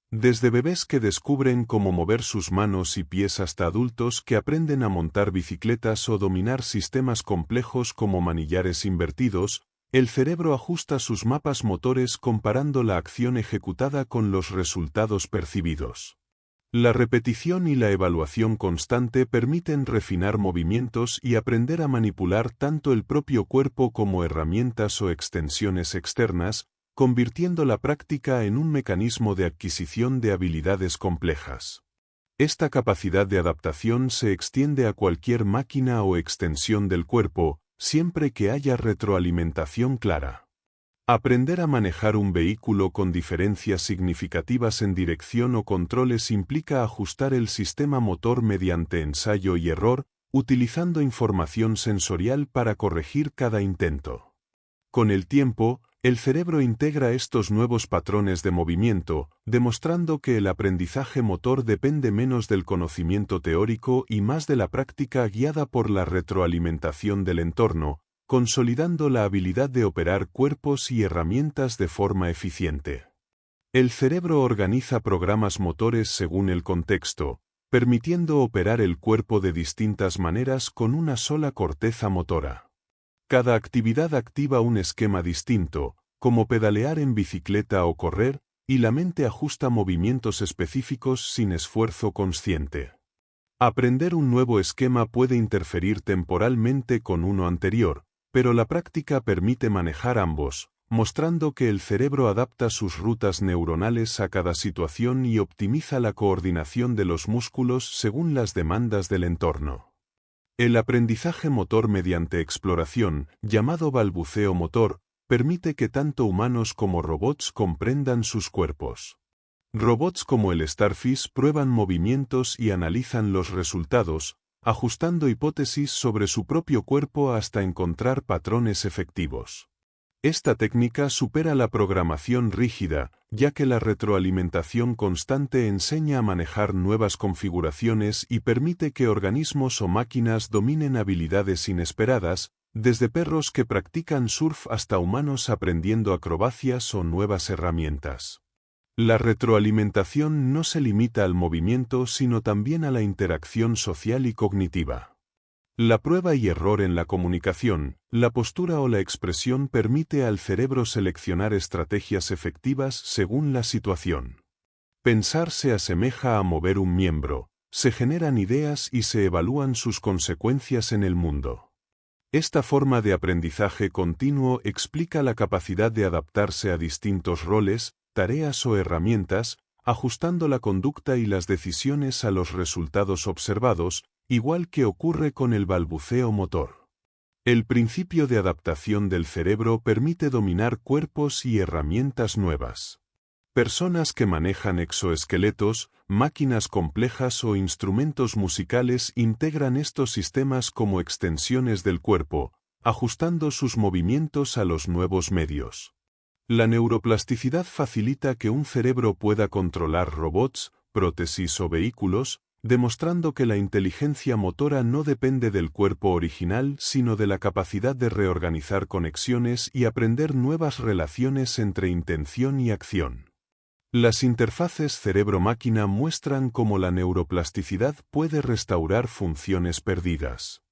Desde bebés que descubren cómo mover sus manos y pies hasta adultos que aprenden a montar bicicletas o dominar sistemas complejos como manillares invertidos, el cerebro ajusta sus mapas motores comparando la acción ejecutada con los resultados percibidos. La repetición y la evaluación constante permiten refinar movimientos y aprender a manipular tanto el propio cuerpo como herramientas o extensiones externas, convirtiendo la práctica en un mecanismo de adquisición de habilidades complejas. Esta capacidad de adaptación se extiende a cualquier máquina o extensión del cuerpo, siempre que haya retroalimentación clara. Aprender a manejar un vehículo con diferencias significativas en dirección o controles implica ajustar el sistema motor mediante ensayo y error, utilizando información sensorial para corregir cada intento. Con el tiempo, el cerebro integra estos nuevos patrones de movimiento, demostrando que el aprendizaje motor depende menos del conocimiento teórico y más de la práctica guiada por la retroalimentación del entorno, consolidando la habilidad de operar cuerpos y herramientas de forma eficiente. El cerebro organiza programas motores según el contexto, permitiendo operar el cuerpo de distintas maneras con una sola corteza motora. Cada actividad activa un esquema distinto, como pedalear en bicicleta o correr, y la mente ajusta movimientos específicos sin esfuerzo consciente. Aprender un nuevo esquema puede interferir temporalmente con uno anterior, pero la práctica permite manejar ambos, mostrando que el cerebro adapta sus rutas neuronales a cada situación y optimiza la coordinación de los músculos según las demandas del entorno. El aprendizaje motor mediante exploración, llamado balbuceo motor, permite que tanto humanos como robots comprendan sus cuerpos. Robots como el Starfish prueban movimientos y analizan los resultados, ajustando hipótesis sobre su propio cuerpo hasta encontrar patrones efectivos. Esta técnica supera la programación rígida, ya que la retroalimentación constante enseña a manejar nuevas configuraciones y permite que organismos o máquinas dominen habilidades inesperadas, desde perros que practican surf hasta humanos aprendiendo acrobacias o nuevas herramientas. La retroalimentación no se limita al movimiento sino también a la interacción social y cognitiva. La prueba y error en la comunicación, la postura o la expresión permite al cerebro seleccionar estrategias efectivas según la situación. Pensar se asemeja a mover un miembro, se generan ideas y se evalúan sus consecuencias en el mundo. Esta forma de aprendizaje continuo explica la capacidad de adaptarse a distintos roles, tareas o herramientas, ajustando la conducta y las decisiones a los resultados observados, igual que ocurre con el balbuceo motor. El principio de adaptación del cerebro permite dominar cuerpos y herramientas nuevas. Personas que manejan exoesqueletos, máquinas complejas o instrumentos musicales integran estos sistemas como extensiones del cuerpo, ajustando sus movimientos a los nuevos medios. La neuroplasticidad facilita que un cerebro pueda controlar robots, prótesis o vehículos, demostrando que la inteligencia motora no depende del cuerpo original sino de la capacidad de reorganizar conexiones y aprender nuevas relaciones entre intención y acción. Las interfaces cerebro-máquina muestran cómo la neuroplasticidad puede restaurar funciones perdidas.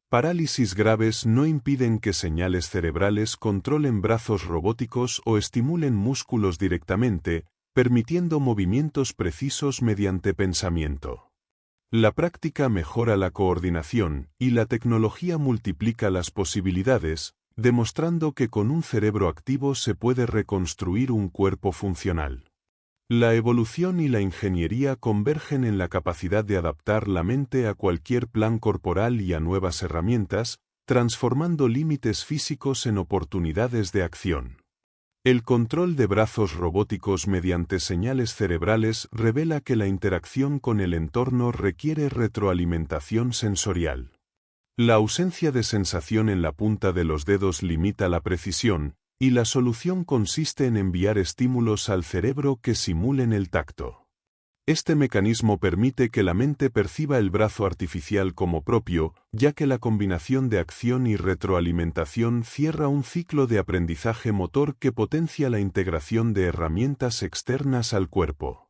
Parálisis graves no impiden que señales cerebrales controlen brazos robóticos o estimulen músculos directamente, permitiendo movimientos precisos mediante pensamiento. La práctica mejora la coordinación y la tecnología multiplica las posibilidades, demostrando que con un cerebro activo se puede reconstruir un cuerpo funcional. La evolución y la ingeniería convergen en la capacidad de adaptar la mente a cualquier plan corporal y a nuevas herramientas, transformando límites físicos en oportunidades de acción. El control de brazos robóticos mediante señales cerebrales revela que la interacción con el entorno requiere retroalimentación sensorial. La ausencia de sensación en la punta de los dedos limita la precisión, y la solución consiste en enviar estímulos al cerebro que simulen el tacto. Este mecanismo permite que la mente perciba el brazo artificial como propio, ya que la combinación de acción y retroalimentación cierra un ciclo de aprendizaje motor que potencia la integración de herramientas externas al cuerpo.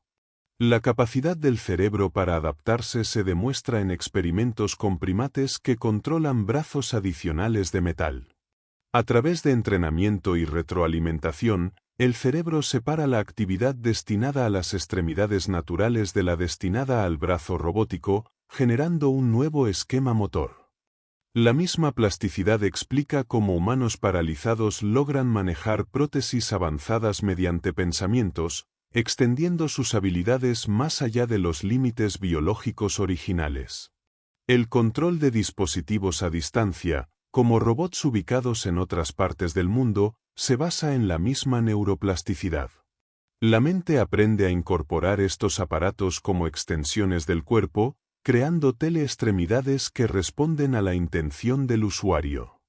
La capacidad del cerebro para adaptarse se demuestra en experimentos con primates que controlan brazos adicionales de metal. A través de entrenamiento y retroalimentación, El cerebro separa la actividad destinada a las extremidades naturales de la destinada al brazo robótico, generando un nuevo esquema motor. La misma plasticidad explica cómo humanos paralizados logran manejar prótesis avanzadas mediante pensamientos, extendiendo sus habilidades más allá de los límites biológicos originales. El control de dispositivos a distancia, como robots ubicados en otras partes del mundo, se basa en la misma neuroplasticidad. La mente aprende a incorporar estos aparatos como extensiones del cuerpo, creando teleextremidades que responden a la intención del usuario.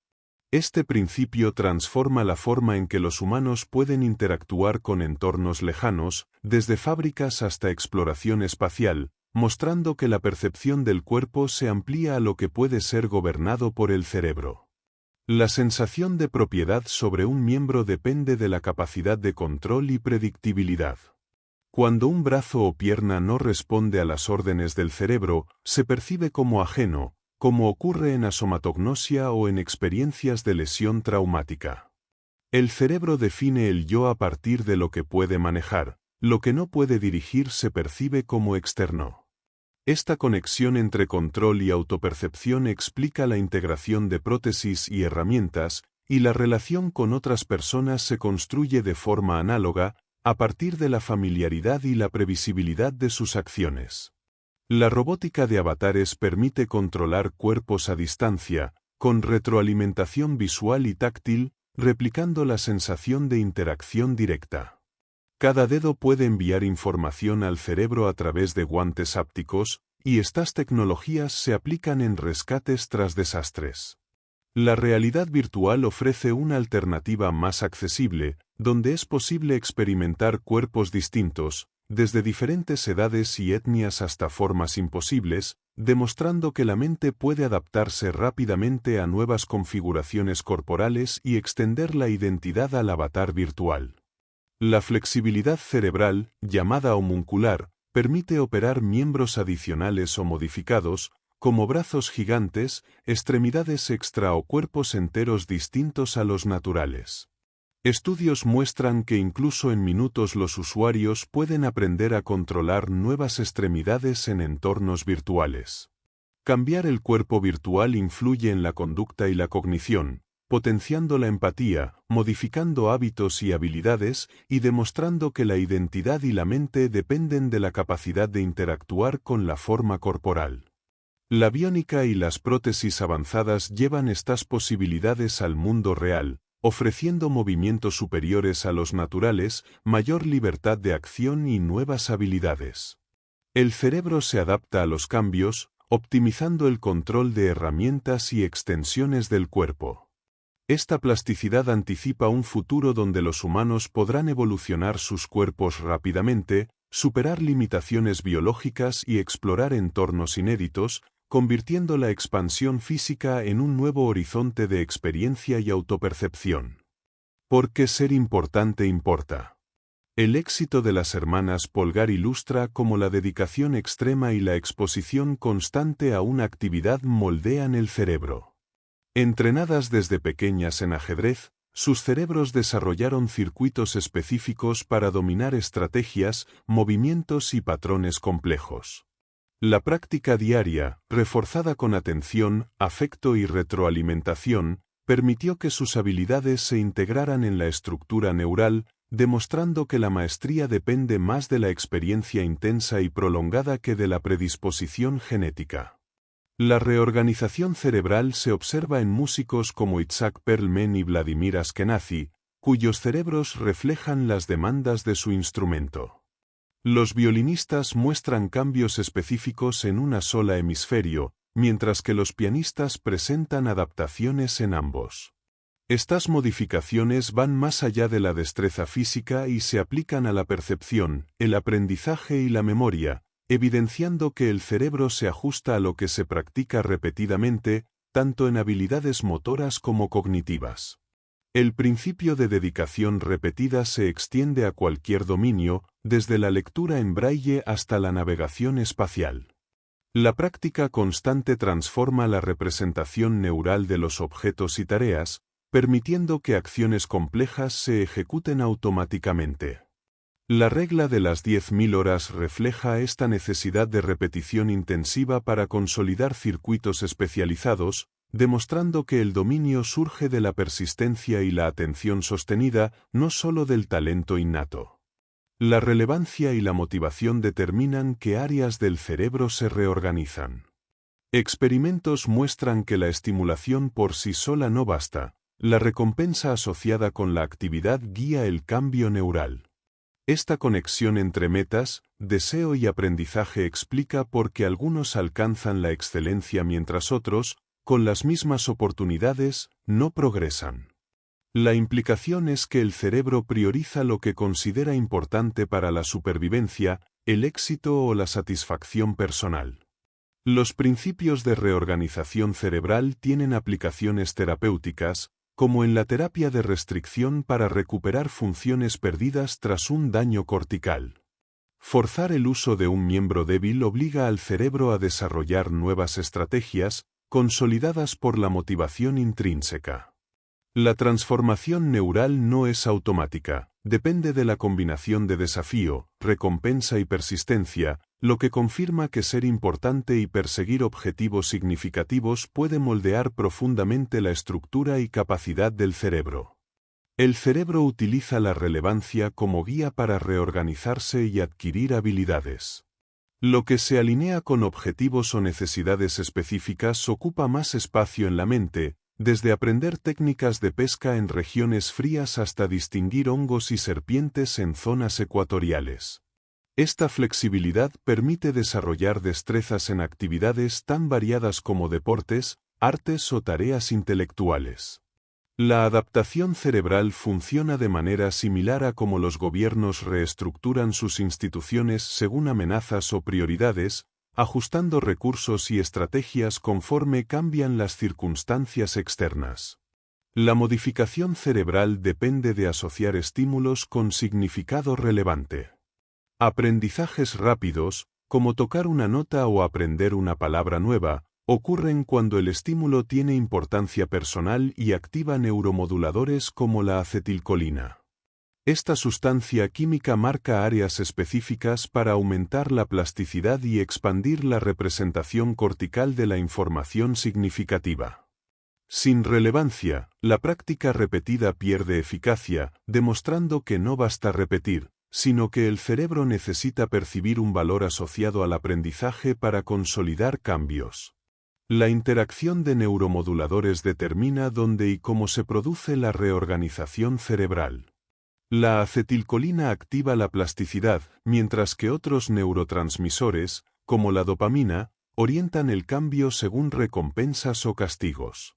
Este principio transforma la forma en que los humanos pueden interactuar con entornos lejanos, desde fábricas hasta exploración espacial, mostrando que la percepción del cuerpo se amplía a lo que puede ser gobernado por el cerebro. La sensación de propiedad sobre un miembro depende de la capacidad de control y predictibilidad. Cuando un brazo o pierna no responde a las órdenes del cerebro, se percibe como ajeno, como ocurre en asomatognosia o en experiencias de lesión traumática. El cerebro define el yo a partir de lo que puede manejar, lo que no puede dirigir se percibe como externo. Esta conexión entre control y autopercepción explica la integración de prótesis y herramientas, y la relación con otras personas se construye de forma análoga, a partir de la familiaridad y la previsibilidad de sus acciones. La robótica de avatares permite controlar cuerpos a distancia, con retroalimentación visual y táctil, replicando la sensación de interacción directa. Cada dedo puede enviar información al cerebro a través de guantes hápticos, y estas tecnologías se aplican en rescates tras desastres. La realidad virtual ofrece una alternativa más accesible, donde es posible experimentar cuerpos distintos, desde diferentes edades y etnias hasta formas imposibles, demostrando que la mente puede adaptarse rápidamente a nuevas configuraciones corporales y extender la identidad al avatar virtual. La flexibilidad cerebral, llamada homuncular, permite operar miembros adicionales o modificados, como brazos gigantes, extremidades extra o cuerpos enteros distintos a los naturales. Estudios muestran que incluso en minutos los usuarios pueden aprender a controlar nuevas extremidades en entornos virtuales. Cambiar el cuerpo virtual influye en la conducta y la cognición, potenciando la empatía, modificando hábitos y habilidades, y demostrando que la identidad y la mente dependen de la capacidad de interactuar con la forma corporal. La biónica y las prótesis avanzadas llevan estas posibilidades al mundo real, ofreciendo movimientos superiores a los naturales, mayor libertad de acción y nuevas habilidades. El cerebro se adapta a los cambios, optimizando el control de herramientas y extensiones del cuerpo. Esta plasticidad anticipa un futuro donde los humanos podrán evolucionar sus cuerpos rápidamente, superar limitaciones biológicas y explorar entornos inéditos, convirtiendo la expansión física en un nuevo horizonte de experiencia y autopercepción. Porque ser importante importa. El éxito de las hermanas Polgar ilustra cómo la dedicación extrema y la exposición constante a una actividad moldean el cerebro. Entrenadas desde pequeñas en ajedrez, sus cerebros desarrollaron circuitos específicos para dominar estrategias, movimientos y patrones complejos. La práctica diaria, reforzada con atención, afecto y retroalimentación, permitió que sus habilidades se integraran en la estructura neural, demostrando que la maestría depende más de la experiencia intensa y prolongada que de la predisposición genética. La reorganización cerebral se observa en músicos como Itzhak Perlman y Vladimir Ashkenazy, cuyos cerebros reflejan las demandas de su instrumento. Los violinistas muestran cambios específicos en una sola hemisferio, mientras que los pianistas presentan adaptaciones en ambos. Estas modificaciones van más allá de la destreza física y se aplican a la percepción, el aprendizaje y la memoria, evidenciando que el cerebro se ajusta a lo que se practica repetidamente, tanto en habilidades motoras como cognitivas. El principio de dedicación repetida se extiende a cualquier dominio, desde la lectura en braille hasta la navegación espacial. La práctica constante transforma la representación neural de los objetos y tareas, permitiendo que acciones complejas se ejecuten automáticamente. La regla de las 10.000 horas refleja esta necesidad de repetición intensiva para consolidar circuitos especializados, demostrando que el dominio surge de la persistencia y la atención sostenida, no solo del talento innato. La relevancia y la motivación determinan qué áreas del cerebro se reorganizan. Experimentos muestran que la estimulación por sí sola no basta. La recompensa asociada con la actividad guía el cambio neural. Esta conexión entre metas, deseo y aprendizaje explica por qué algunos alcanzan la excelencia mientras otros, con las mismas oportunidades, no progresan. La implicación es que el cerebro prioriza lo que considera importante para la supervivencia, el éxito o la satisfacción personal. Los principios de reorganización cerebral tienen aplicaciones terapéuticas, como en la terapia de restricción para recuperar funciones perdidas tras un daño cortical. Forzar el uso de un miembro débil obliga al cerebro a desarrollar nuevas estrategias, consolidadas por la motivación intrínseca. La transformación neural no es automática, depende de la combinación de desafío, recompensa y persistencia, lo que confirma que ser importante y perseguir objetivos significativos puede moldear profundamente la estructura y capacidad del cerebro. El cerebro utiliza la relevancia como guía para reorganizarse y adquirir habilidades. Lo que se alinea con objetivos o necesidades específicas ocupa más espacio en la mente, desde aprender técnicas de pesca en regiones frías hasta distinguir hongos y serpientes en zonas ecuatoriales. Esta flexibilidad permite desarrollar destrezas en actividades tan variadas como deportes, artes o tareas intelectuales. La adaptación cerebral funciona de manera similar a cómo los gobiernos reestructuran sus instituciones según amenazas o prioridades, ajustando recursos y estrategias conforme cambian las circunstancias externas. La modificación cerebral depende de asociar estímulos con significado relevante. Aprendizajes rápidos, como tocar una nota o aprender una palabra nueva, ocurren cuando el estímulo tiene importancia personal y activa neuromoduladores como la acetilcolina. Esta sustancia química marca áreas específicas para aumentar la plasticidad y expandir la representación cortical de la información significativa. Sin relevancia, la práctica repetida pierde eficacia, demostrando que no basta repetir, sino que el cerebro necesita percibir un valor asociado al aprendizaje para consolidar cambios. La interacción de neuromoduladores determina dónde y cómo se produce la reorganización cerebral. La acetilcolina activa la plasticidad, mientras que otros neurotransmisores, como la dopamina, orientan el cambio según recompensas o castigos.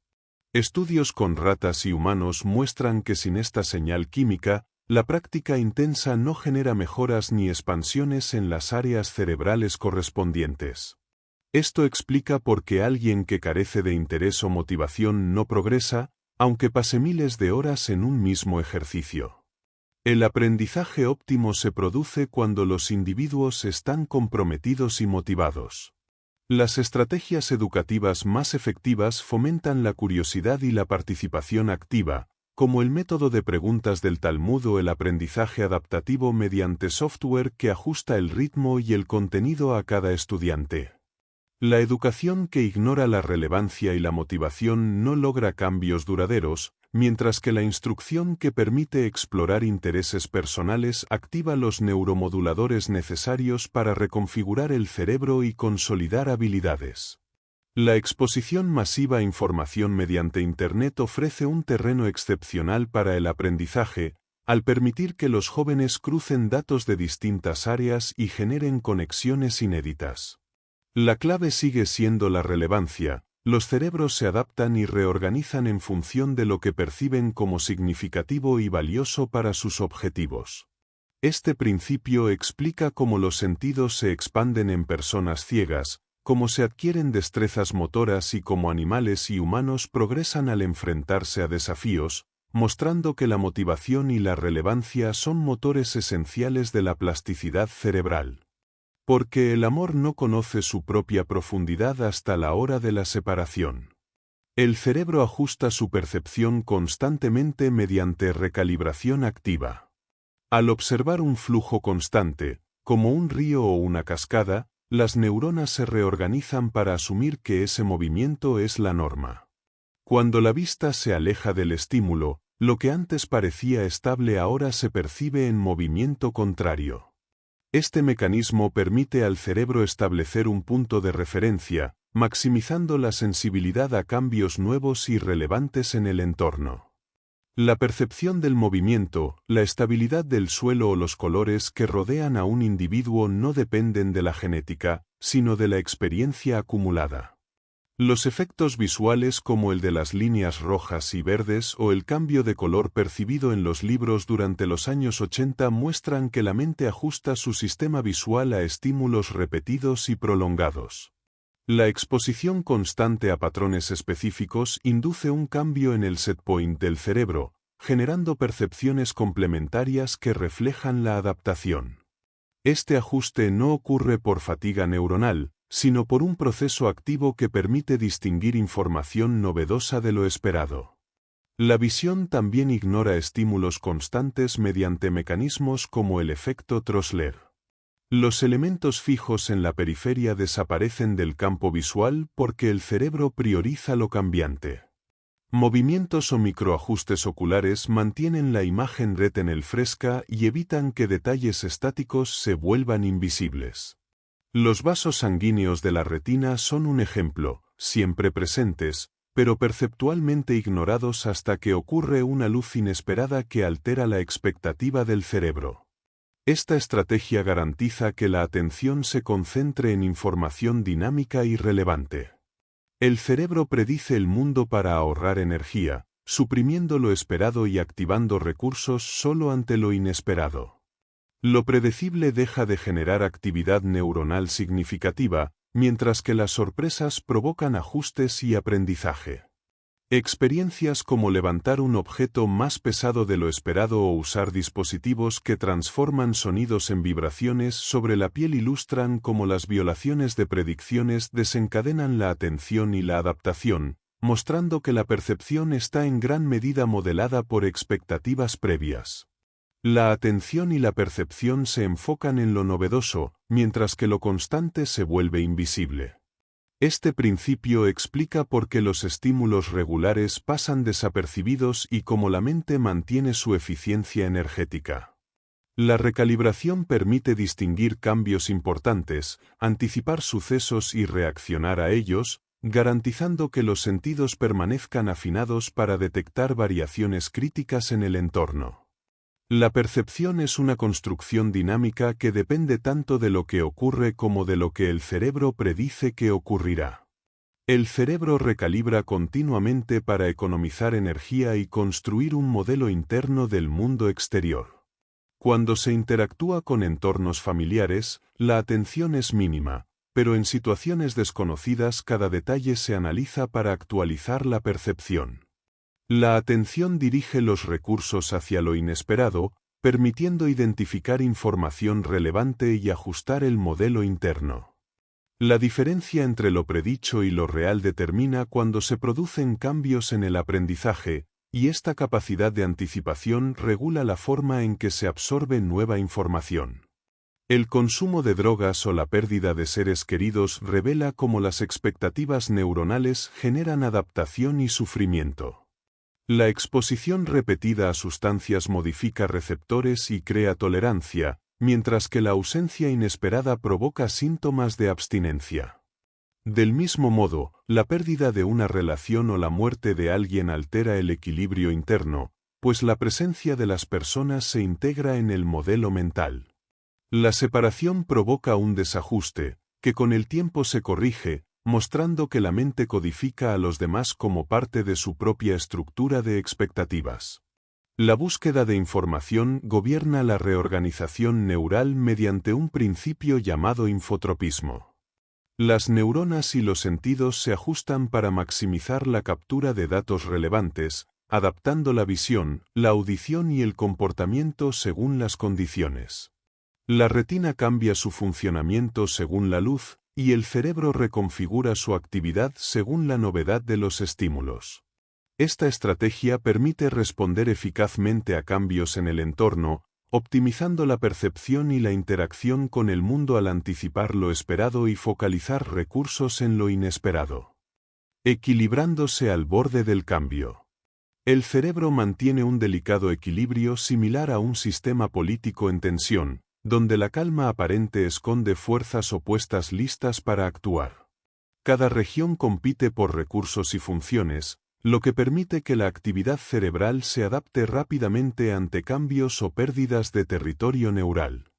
Estudios con ratas y humanos muestran que sin esta señal química, la práctica intensa no genera mejoras ni expansiones en las áreas cerebrales correspondientes. Esto explica por qué alguien que carece de interés o motivación no progresa, aunque pase miles de horas en un mismo ejercicio. El aprendizaje óptimo se produce cuando los individuos están comprometidos y motivados. Las estrategias educativas más efectivas fomentan la curiosidad y la participación activa, como el método de preguntas del Talmud o el aprendizaje adaptativo mediante software que ajusta el ritmo y el contenido a cada estudiante. La educación que ignora la relevancia y la motivación no logra cambios duraderos, mientras que la instrucción que permite explorar intereses personales activa los neuromoduladores necesarios para reconfigurar el cerebro y consolidar habilidades. La exposición masiva a información mediante Internet ofrece un terreno excepcional para el aprendizaje, al permitir que los jóvenes crucen datos de distintas áreas y generen conexiones inéditas. La clave sigue siendo la relevancia. Los cerebros se adaptan y reorganizan en función de lo que perciben como significativo y valioso para sus objetivos. Este principio explica cómo los sentidos se expanden en personas ciegas, cómo se adquieren destrezas motoras y cómo animales y humanos progresan al enfrentarse a desafíos, mostrando que la motivación y la relevancia son motores esenciales de la plasticidad cerebral. Porque el amor no conoce su propia profundidad hasta la hora de la separación. El cerebro ajusta su percepción constantemente mediante recalibración activa. Al observar un flujo constante, como un río o una cascada, las neuronas se reorganizan para asumir que ese movimiento es la norma. Cuando la vista se aleja del estímulo, lo que antes parecía estable ahora se percibe en movimiento contrario. Este mecanismo permite al cerebro establecer un punto de referencia, maximizando la sensibilidad a cambios nuevos y relevantes en el entorno. La percepción del movimiento, la estabilidad del suelo o los colores que rodean a un individuo no dependen de la genética, sino de la experiencia acumulada. Los efectos visuales como el de las líneas rojas y verdes o el cambio de color percibido en los libros durante los años 80 muestran que la mente ajusta su sistema visual a estímulos repetidos y prolongados. La exposición constante a patrones específicos induce un cambio en el setpoint del cerebro, generando percepciones complementarias que reflejan la adaptación. Este ajuste no ocurre por fatiga neuronal, sino por un proceso activo que permite distinguir información novedosa de lo esperado. La visión también ignora estímulos constantes mediante mecanismos como el efecto Trosler. Los elementos fijos en la periferia desaparecen del campo visual porque el cerebro prioriza lo cambiante. Movimientos o microajustes oculares mantienen la imagen retinal fresca y evitan que detalles estáticos se vuelvan invisibles. Los vasos sanguíneos de la retina son un ejemplo, siempre presentes, pero perceptualmente ignorados hasta que ocurre una luz inesperada que altera la expectativa del cerebro. Esta estrategia garantiza que la atención se concentre en información dinámica y relevante. El cerebro predice el mundo para ahorrar energía, suprimiendo lo esperado y activando recursos solo ante lo inesperado. Lo predecible deja de generar actividad neuronal significativa, mientras que las sorpresas provocan ajustes y aprendizaje. Experiencias como levantar un objeto más pesado de lo esperado o usar dispositivos que transforman sonidos en vibraciones sobre la piel ilustran cómo las violaciones de predicciones desencadenan la atención y la adaptación, mostrando que la percepción está en gran medida modelada por expectativas previas. La atención y la percepción se enfocan en lo novedoso, mientras que lo constante se vuelve invisible. Este principio explica por qué los estímulos regulares pasan desapercibidos y cómo la mente mantiene su eficiencia energética. La recalibración permite distinguir cambios importantes, anticipar sucesos y reaccionar a ellos, garantizando que los sentidos permanezcan afinados para detectar variaciones críticas en el entorno. La percepción es una construcción dinámica que depende tanto de lo que ocurre como de lo que el cerebro predice que ocurrirá. El cerebro recalibra continuamente para economizar energía y construir un modelo interno del mundo exterior. Cuando se interactúa con entornos familiares, la atención es mínima, pero en situaciones desconocidas cada detalle se analiza para actualizar la percepción. La atención dirige los recursos hacia lo inesperado, permitiendo identificar información relevante y ajustar el modelo interno. La diferencia entre lo predicho y lo real determina cuando se producen cambios en el aprendizaje, y esta capacidad de anticipación regula la forma en que se absorbe nueva información. El consumo de drogas o la pérdida de seres queridos revela cómo las expectativas neuronales generan adaptación y sufrimiento. La exposición repetida a sustancias modifica receptores y crea tolerancia, mientras que la ausencia inesperada provoca síntomas de abstinencia. Del mismo modo, la pérdida de una relación o la muerte de alguien altera el equilibrio interno, pues la presencia de las personas se integra en el modelo mental. La separación provoca un desajuste, que con el tiempo se corrige, mostrando que la mente codifica a los demás como parte de su propia estructura de expectativas. La búsqueda de información gobierna la reorganización neural mediante un principio llamado infotropismo. Las neuronas y los sentidos se ajustan para maximizar la captura de datos relevantes, adaptando la visión, la audición y el comportamiento según las condiciones. La retina cambia su funcionamiento según la luz, y el cerebro reconfigura su actividad según la novedad de los estímulos. Esta estrategia permite responder eficazmente a cambios en el entorno, optimizando la percepción y la interacción con el mundo al anticipar lo esperado y focalizar recursos en lo inesperado. Equilibrándose al borde del cambio. El cerebro mantiene un delicado equilibrio similar a un sistema político en tensión, donde la calma aparente esconde fuerzas opuestas listas para actuar. Cada región compite por recursos y funciones, lo que permite que la actividad cerebral se adapte rápidamente ante cambios o pérdidas de territorio neural.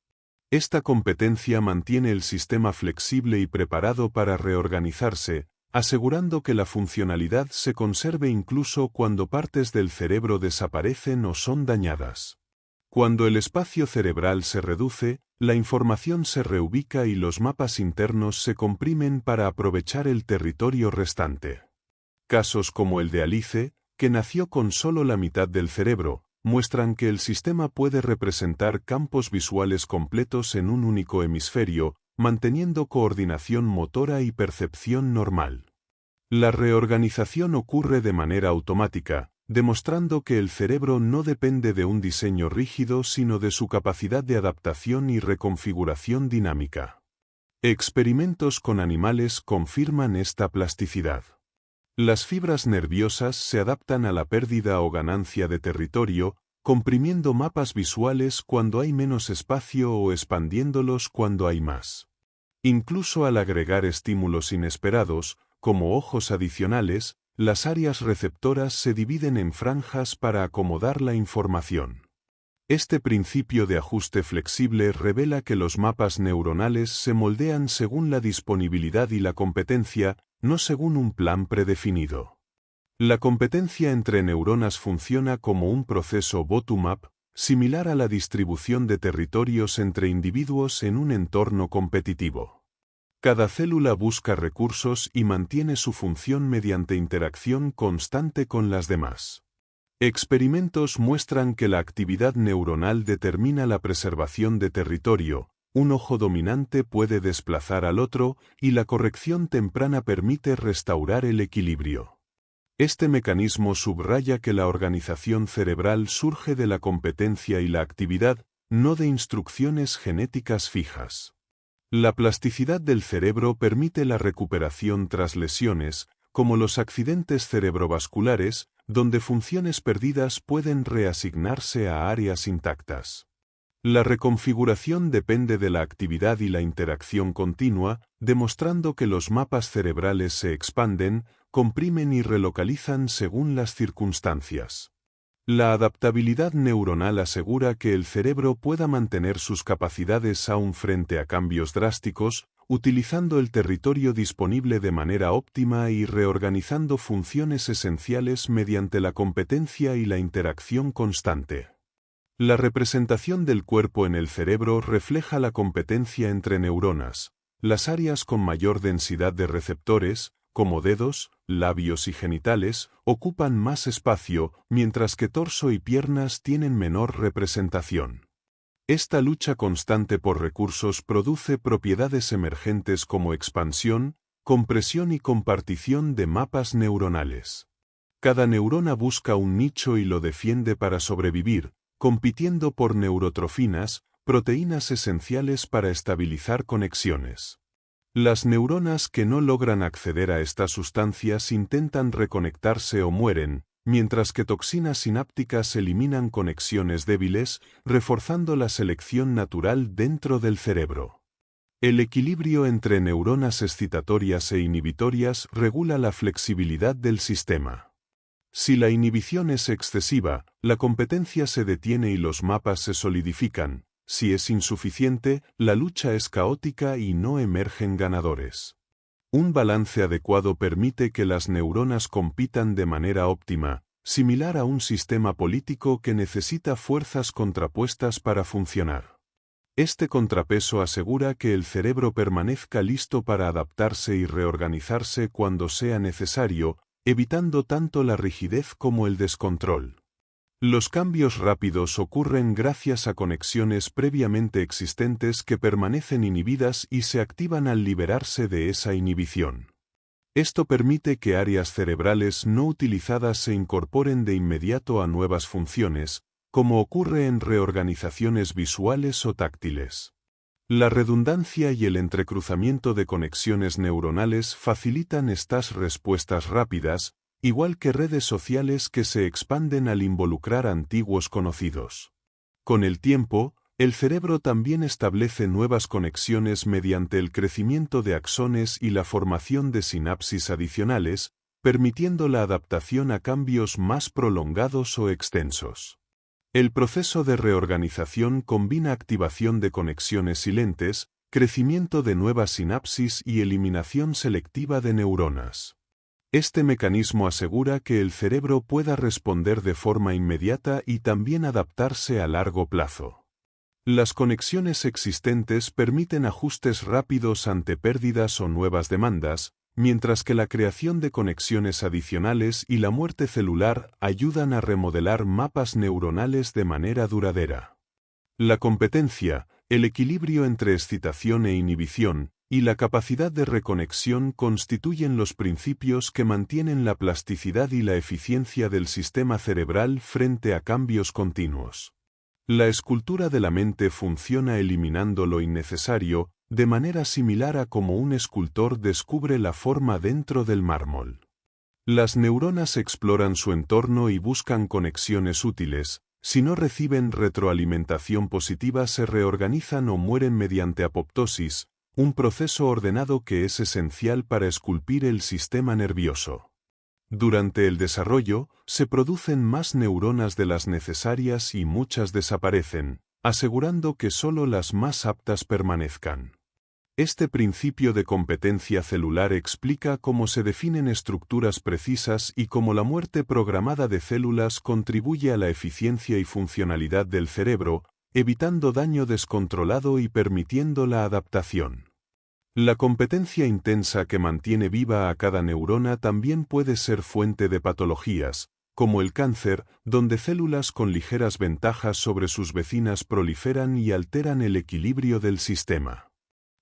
Esta competencia mantiene el sistema flexible y preparado para reorganizarse, asegurando que la funcionalidad se conserve incluso cuando partes del cerebro desaparecen o son dañadas. Cuando el espacio cerebral se reduce, la información se reubica y los mapas internos se comprimen para aprovechar el territorio restante. Casos como el de Alice, que nació con solo la mitad del cerebro, muestran que el sistema puede representar campos visuales completos en un único hemisferio, manteniendo coordinación motora y percepción normal. La reorganización ocurre de manera automática, demostrando que el cerebro no depende de un diseño rígido sino de su capacidad de adaptación y reconfiguración dinámica. Experimentos con animales confirman esta plasticidad. Las fibras nerviosas se adaptan a la pérdida o ganancia de territorio, comprimiendo mapas visuales cuando hay menos espacio o expandiéndolos cuando hay más. Incluso al agregar estímulos inesperados, como ojos adicionales, las áreas receptoras se dividen en franjas para acomodar la información. Este principio de ajuste flexible revela que los mapas neuronales se moldean según la disponibilidad y la competencia, no según un plan predefinido. La competencia entre neuronas funciona como un proceso bottom-up, similar a la distribución de territorios entre individuos en un entorno competitivo. Cada célula busca recursos y mantiene su función mediante interacción constante con las demás. Experimentos muestran que la actividad neuronal determina la preservación de territorio, un ojo dominante puede desplazar al otro y la corrección temprana permite restaurar el equilibrio. Este mecanismo subraya que la organización cerebral surge de la competencia y la actividad, no de instrucciones genéticas fijas. La plasticidad del cerebro permite la recuperación tras lesiones, como los accidentes cerebrovasculares, donde funciones perdidas pueden reasignarse a áreas intactas. La reconfiguración depende de la actividad y la interacción continua, demostrando que los mapas cerebrales se expanden, comprimen y relocalizan según las circunstancias. La adaptabilidad neuronal asegura que el cerebro pueda mantener sus capacidades aún frente a cambios drásticos, utilizando el territorio disponible de manera óptima y reorganizando funciones esenciales mediante la competencia y la interacción constante. La representación del cuerpo en el cerebro refleja la competencia entre neuronas. Las áreas con mayor densidad de receptores, como dedos, labios y genitales, ocupan más espacio, mientras que torso y piernas tienen menor representación. Esta lucha constante por recursos produce propiedades emergentes como expansión, compresión y compartición de mapas neuronales. Cada neurona busca un nicho y lo defiende para sobrevivir, compitiendo por neurotrofinas, proteínas esenciales para estabilizar conexiones. Las neuronas que no logran acceder a estas sustancias intentan reconectarse o mueren, mientras que toxinas sinápticas eliminan conexiones débiles, reforzando la selección natural dentro del cerebro. El equilibrio entre neuronas excitatorias e inhibitorias regula la flexibilidad del sistema. Si la inhibición es excesiva, la competencia se detiene y los mapas se solidifican. Si es insuficiente, la lucha es caótica y no emergen ganadores. Un balance adecuado permite que las neuronas compitan de manera óptima, similar a un sistema político que necesita fuerzas contrapuestas para funcionar. Este contrapeso asegura que el cerebro permanezca listo para adaptarse y reorganizarse cuando sea necesario, evitando tanto la rigidez como el descontrol. Los cambios rápidos ocurren gracias a conexiones previamente existentes que permanecen inhibidas y se activan al liberarse de esa inhibición. Esto permite que áreas cerebrales no utilizadas se incorporen de inmediato a nuevas funciones, como ocurre en reorganizaciones visuales o táctiles. La redundancia y el entrecruzamiento de conexiones neuronales facilitan estas respuestas rápidas, igual que redes sociales que se expanden al involucrar antiguos conocidos. Con el tiempo, el cerebro también establece nuevas conexiones mediante el crecimiento de axones y la formación de sinapsis adicionales, permitiendo la adaptación a cambios más prolongados o extensos. El proceso de reorganización combina activación de conexiones silentes, crecimiento de nuevas sinapsis y eliminación selectiva de neuronas. Este mecanismo asegura que el cerebro pueda responder de forma inmediata y también adaptarse a largo plazo. Las conexiones existentes permiten ajustes rápidos ante pérdidas o nuevas demandas, mientras que la creación de conexiones adicionales y la muerte celular ayudan a remodelar mapas neuronales de manera duradera. La competencia, el equilibrio entre excitación e inhibición, y la capacidad de reconexión constituyen los principios que mantienen la plasticidad y la eficiencia del sistema cerebral frente a cambios continuos. La escultura de la mente funciona eliminando lo innecesario, de manera similar a como un escultor descubre la forma dentro del mármol. Las neuronas exploran su entorno y buscan conexiones útiles. Si no reciben retroalimentación positiva, se reorganizan o mueren mediante apoptosis, un proceso ordenado que es esencial para esculpir el sistema nervioso. Durante el desarrollo, se producen más neuronas de las necesarias y muchas desaparecen, asegurando que solo las más aptas permanezcan. Este principio de competencia celular explica cómo se definen estructuras precisas y cómo la muerte programada de células contribuye a la eficiencia y funcionalidad del cerebro, evitando daño descontrolado y permitiendo la adaptación. La competencia intensa que mantiene viva a cada neurona también puede ser fuente de patologías, como el cáncer, donde células con ligeras ventajas sobre sus vecinas proliferan y alteran el equilibrio del sistema.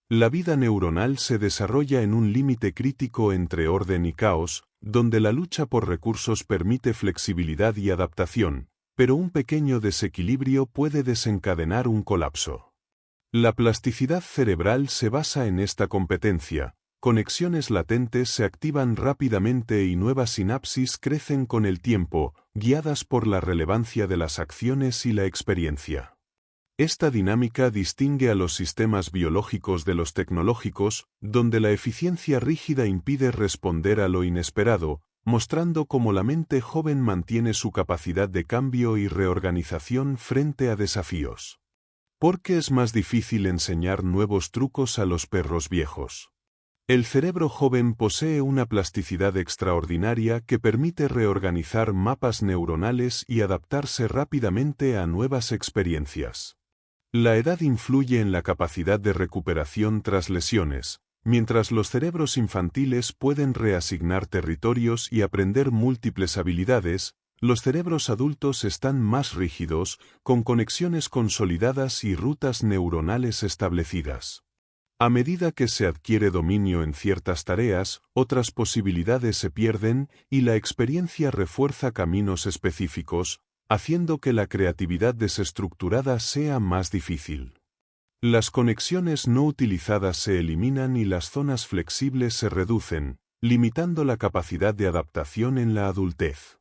La vida neuronal se desarrolla en un límite crítico entre orden y caos, donde la lucha por recursos permite flexibilidad y adaptación, pero un pequeño desequilibrio puede desencadenar un colapso. La plasticidad cerebral se basa en esta competencia, conexiones latentes se activan rápidamente y nuevas sinapsis crecen con el tiempo, guiadas por la relevancia de las acciones y la experiencia. Esta dinámica distingue a los sistemas biológicos de los tecnológicos, donde la eficiencia rígida impide responder a lo inesperado, mostrando cómo la mente joven mantiene su capacidad de cambio y reorganización frente a desafíos. ¿Por qué es más difícil enseñar nuevos trucos a los perros viejos? El cerebro joven posee una plasticidad extraordinaria que permite reorganizar mapas neuronales y adaptarse rápidamente a nuevas experiencias. La edad influye en la capacidad de recuperación tras lesiones, mientras los cerebros infantiles pueden reasignar territorios y aprender múltiples habilidades. Los cerebros adultos están más rígidos, con conexiones consolidadas y rutas neuronales establecidas. A medida que se adquiere dominio en ciertas tareas, otras posibilidades se pierden y la experiencia refuerza caminos específicos, haciendo que la creatividad desestructurada sea más difícil. Las conexiones no utilizadas se eliminan y las zonas flexibles se reducen, limitando la capacidad de adaptación en la adultez.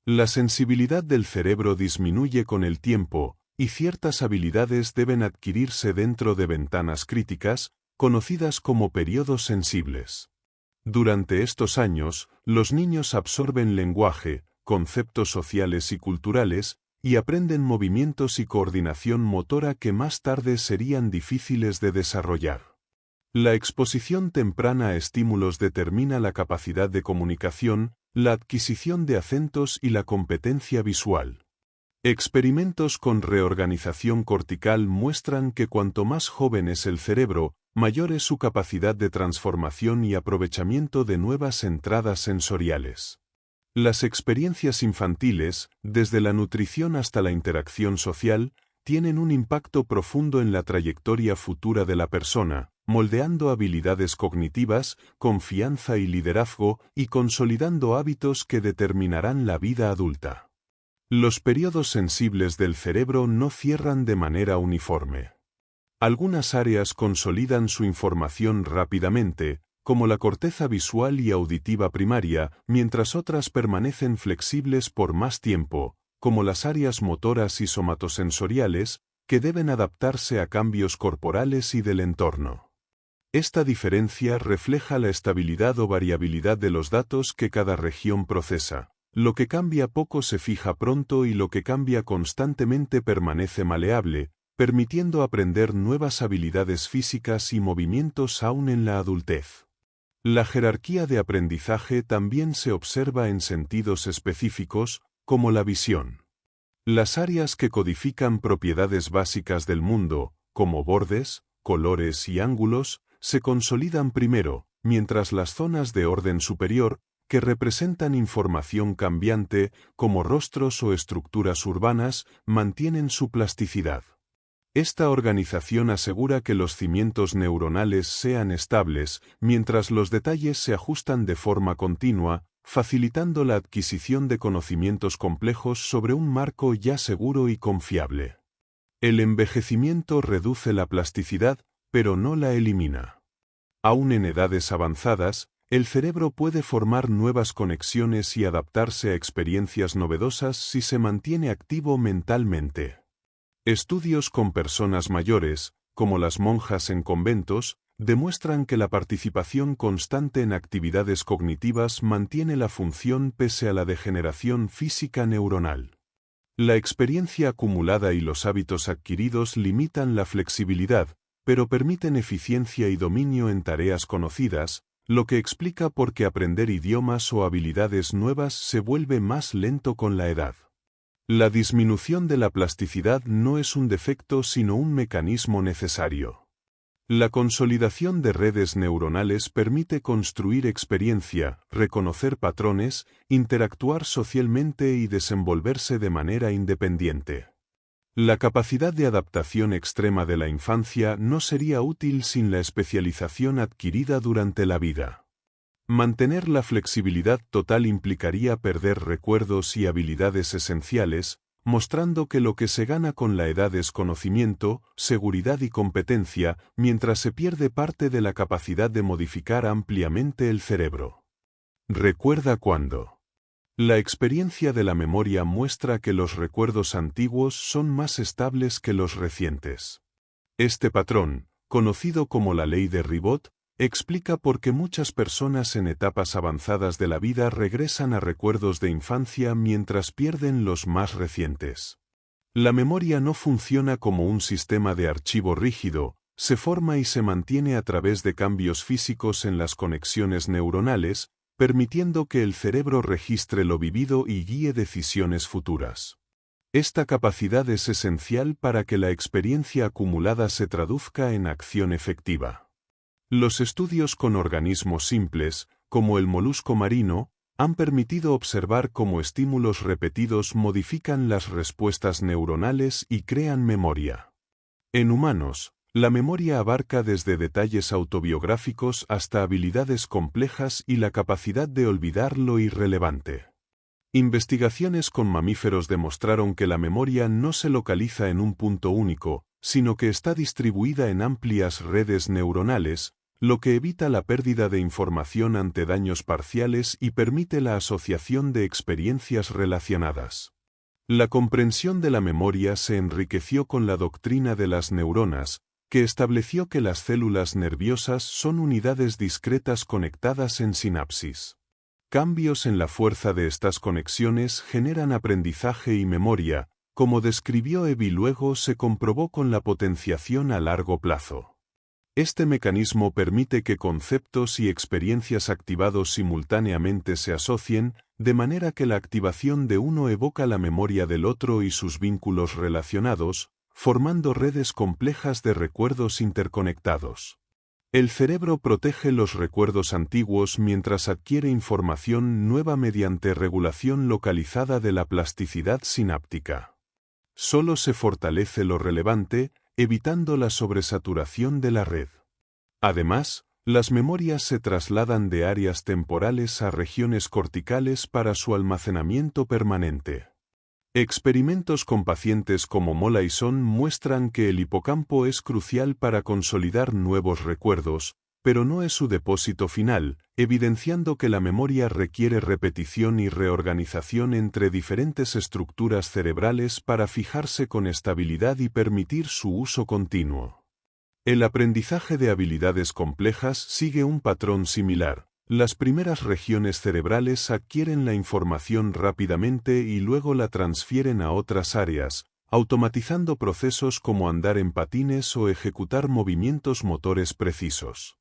La sensibilidad del cerebro disminuye con el tiempo, y ciertas habilidades deben adquirirse dentro de ventanas críticas, conocidas como periodos sensibles. Durante estos años, los niños absorben lenguaje, conceptos sociales y culturales, y aprenden movimientos y coordinación motora que más tarde serían difíciles de desarrollar. La exposición temprana a estímulos determina la capacidad de comunicación, la adquisición de acentos y la competencia visual. Experimentos con reorganización cortical muestran que cuanto más joven es el cerebro, mayor es su capacidad de transformación y aprovechamiento de nuevas entradas sensoriales. Las experiencias infantiles, desde la nutrición hasta la interacción social, tienen un impacto profundo en la trayectoria futura de la persona, moldeando habilidades cognitivas, confianza y liderazgo, y consolidando hábitos que determinarán la vida adulta. Los periodos sensibles del cerebro no cierran de manera uniforme. Algunas áreas consolidan su información rápidamente, como la corteza visual y auditiva primaria, mientras otras permanecen flexibles por más tiempo, como las áreas motoras y somatosensoriales, que deben adaptarse a cambios corporales y del entorno. Esta diferencia refleja la estabilidad o variabilidad de los datos que cada región procesa. Lo que cambia poco se fija pronto y lo que cambia constantemente permanece maleable, permitiendo aprender nuevas habilidades físicas y movimientos aún en la adultez. La jerarquía de aprendizaje también se observa en sentidos específicos, como la visión. Las áreas que codifican propiedades básicas del mundo, como bordes, colores y ángulos, se consolidan primero, mientras las zonas de orden superior, que representan información cambiante, como rostros o estructuras urbanas, mantienen su plasticidad. Esta organización asegura que los cimientos neuronales sean estables, mientras los detalles se ajustan de forma continua, facilitando la adquisición de conocimientos complejos sobre un marco ya seguro y confiable. El envejecimiento reduce la plasticidad, pero no la elimina. Aún en edades avanzadas, el cerebro puede formar nuevas conexiones y adaptarse a experiencias novedosas si se mantiene activo mentalmente. Estudios con personas mayores, como las monjas en conventos, demuestran que la participación constante en actividades cognitivas mantiene la función pese a la degeneración física neuronal. La experiencia acumulada y los hábitos adquiridos limitan la flexibilidad, pero permiten eficiencia y dominio en tareas conocidas, lo que explica por qué aprender idiomas o habilidades nuevas se vuelve más lento con la edad. La disminución de la plasticidad no es un defecto sino un mecanismo necesario. La consolidación de redes neuronales permite construir experiencia, reconocer patrones, interactuar socialmente y desenvolverse de manera independiente. La capacidad de adaptación extrema de la infancia no sería útil sin la especialización adquirida durante la vida. Mantener la flexibilidad total implicaría perder recuerdos y habilidades esenciales, mostrando que lo que se gana con la edad es conocimiento, seguridad y competencia, mientras se pierde parte de la capacidad de modificar ampliamente el cerebro. Recuerda cuándo. La experiencia de la memoria muestra que los recuerdos antiguos son más estables que los recientes. Este patrón, conocido como la ley de Ribot, explica por qué muchas personas en etapas avanzadas de la vida regresan a recuerdos de infancia mientras pierden los más recientes. La memoria no funciona como un sistema de archivo rígido, se forma y se mantiene a través de cambios físicos en las conexiones neuronales, permitiendo que el cerebro registre lo vivido y guíe decisiones futuras. Esta capacidad es esencial para que la experiencia acumulada se traduzca en acción efectiva. Los estudios con organismos simples, como el molusco marino, han permitido observar cómo estímulos repetidos modifican las respuestas neuronales y crean memoria. En humanos, la memoria abarca desde detalles autobiográficos hasta habilidades complejas y la capacidad de olvidar lo irrelevante. Investigaciones con mamíferos demostraron que la memoria no se localiza en un punto único, sino que está distribuida en amplias redes neuronales, lo que evita la pérdida de información ante daños parciales y permite la asociación de experiencias relacionadas. La comprensión de la memoria se enriqueció con la doctrina de las neuronas, que estableció que las células nerviosas son unidades discretas conectadas en sinapsis. Cambios en la fuerza de estas conexiones generan aprendizaje y memoria, como describió Evy. Luego se comprobó con la potenciación a largo plazo. Este mecanismo permite que conceptos y experiencias activados simultáneamente se asocien, de manera que la activación de uno evoca la memoria del otro y sus vínculos relacionados, formando redes complejas de recuerdos interconectados. El cerebro protege los recuerdos antiguos mientras adquiere información nueva mediante regulación localizada de la plasticidad sináptica. Solo se fortalece lo relevante, evitando la sobresaturación de la red. Además, las memorias se trasladan de áreas temporales a regiones corticales para su almacenamiento permanente. Experimentos con pacientes como Molaison muestran que el hipocampo es crucial para consolidar nuevos recuerdos, pero no es su depósito final, evidenciando que la memoria requiere repetición y reorganización entre diferentes estructuras cerebrales para fijarse con estabilidad y permitir su uso continuo. El aprendizaje de habilidades complejas sigue un patrón similar. Las primeras regiones cerebrales adquieren la información rápidamente y luego la transfieren a otras áreas, automatizando procesos como andar en patines o ejecutar movimientos motores precisos.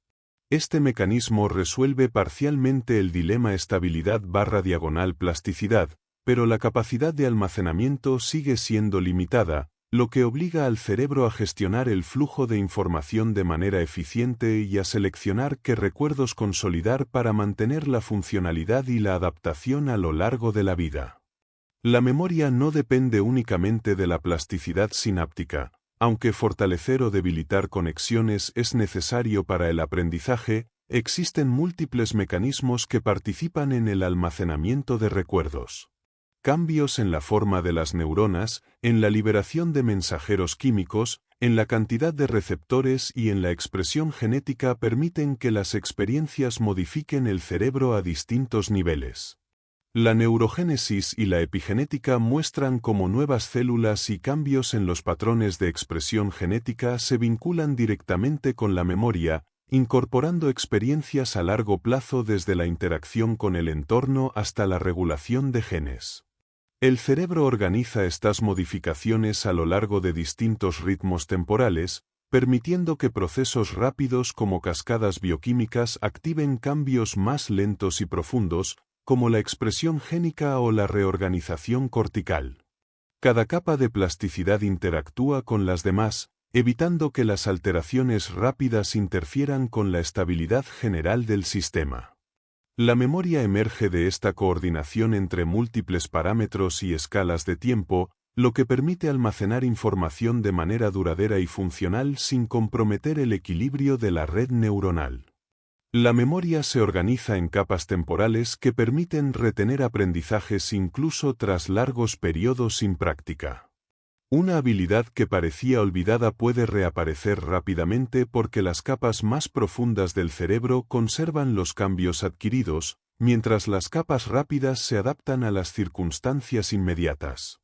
Este mecanismo resuelve parcialmente el dilema estabilidad/plasticidad, pero la capacidad de almacenamiento sigue siendo limitada, lo que obliga al cerebro a gestionar el flujo de información de manera eficiente y a seleccionar qué recuerdos consolidar para mantener la funcionalidad y la adaptación a lo largo de la vida. La memoria no depende únicamente de la plasticidad sináptica, aunque fortalecer o debilitar conexiones es necesario para el aprendizaje, existen múltiples mecanismos que participan en el almacenamiento de recuerdos. Cambios en la forma de las neuronas, en la liberación de mensajeros químicos, en la cantidad de receptores y en la expresión genética permiten que las experiencias modifiquen el cerebro a distintos niveles. La neurogénesis y la epigenética muestran cómo nuevas células y cambios en los patrones de expresión genética se vinculan directamente con la memoria, incorporando experiencias a largo plazo desde la interacción con el entorno hasta la regulación de genes. El cerebro organiza estas modificaciones a lo largo de distintos ritmos temporales, permitiendo que procesos rápidos como cascadas bioquímicas activen cambios más lentos y profundos, como la expresión génica o la reorganización cortical. Cada capa de plasticidad interactúa con las demás, evitando que las alteraciones rápidas interfieran con la estabilidad general del sistema. La memoria emerge de esta coordinación entre múltiples parámetros y escalas de tiempo, lo que permite almacenar información de manera duradera y funcional sin comprometer el equilibrio de la red neuronal. La memoria se organiza en capas temporales que permiten retener aprendizajes incluso tras largos periodos sin práctica. Una habilidad que parecía olvidada puede reaparecer rápidamente porque las capas más profundas del cerebro conservan los cambios adquiridos, mientras las capas rápidas se adaptan a las circunstancias inmediatas.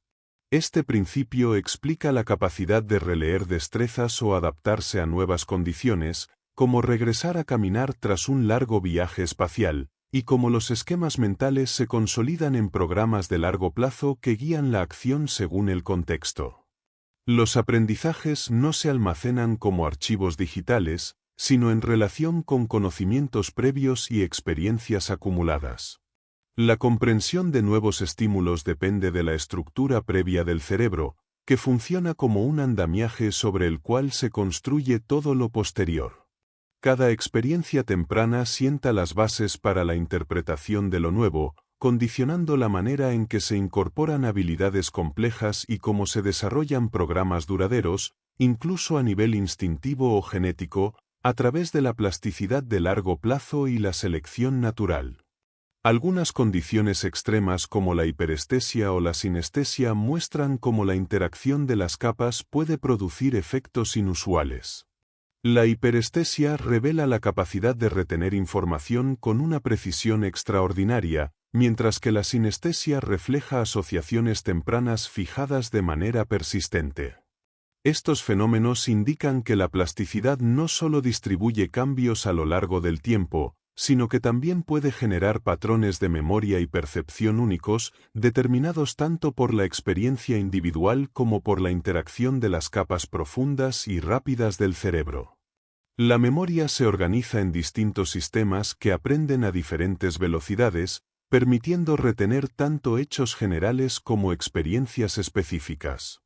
Este principio explica la capacidad de releer destrezas o adaptarse a nuevas condiciones, como regresar a caminar tras un largo viaje espacial, y cómo los esquemas mentales se consolidan en programas de largo plazo que guían la acción según el contexto. Los aprendizajes no se almacenan como archivos digitales, sino en relación con conocimientos previos y experiencias acumuladas. La comprensión de nuevos estímulos depende de la estructura previa del cerebro, que funciona como un andamiaje sobre el cual se construye todo lo posterior. Cada experiencia temprana sienta las bases para la interpretación de lo nuevo, condicionando la manera en que se incorporan habilidades complejas y cómo se desarrollan programas duraderos, incluso a nivel instintivo o genético, a través de la plasticidad de largo plazo y la selección natural. Algunas condiciones extremas como la hiperestesia o la sinestesia muestran cómo la interacción de las capas puede producir efectos inusuales. La hiperestesia revela la capacidad de retener información con una precisión extraordinaria, mientras que la sinestesia refleja asociaciones tempranas fijadas de manera persistente. Estos fenómenos indican que la plasticidad no solo distribuye cambios a lo largo del tiempo, sino que también puede generar patrones de memoria y percepción únicos, determinados tanto por la experiencia individual como por la interacción de las capas profundas y rápidas del cerebro. La memoria se organiza en distintos sistemas que aprenden a diferentes velocidades, permitiendo retener tanto hechos generales como experiencias específicas.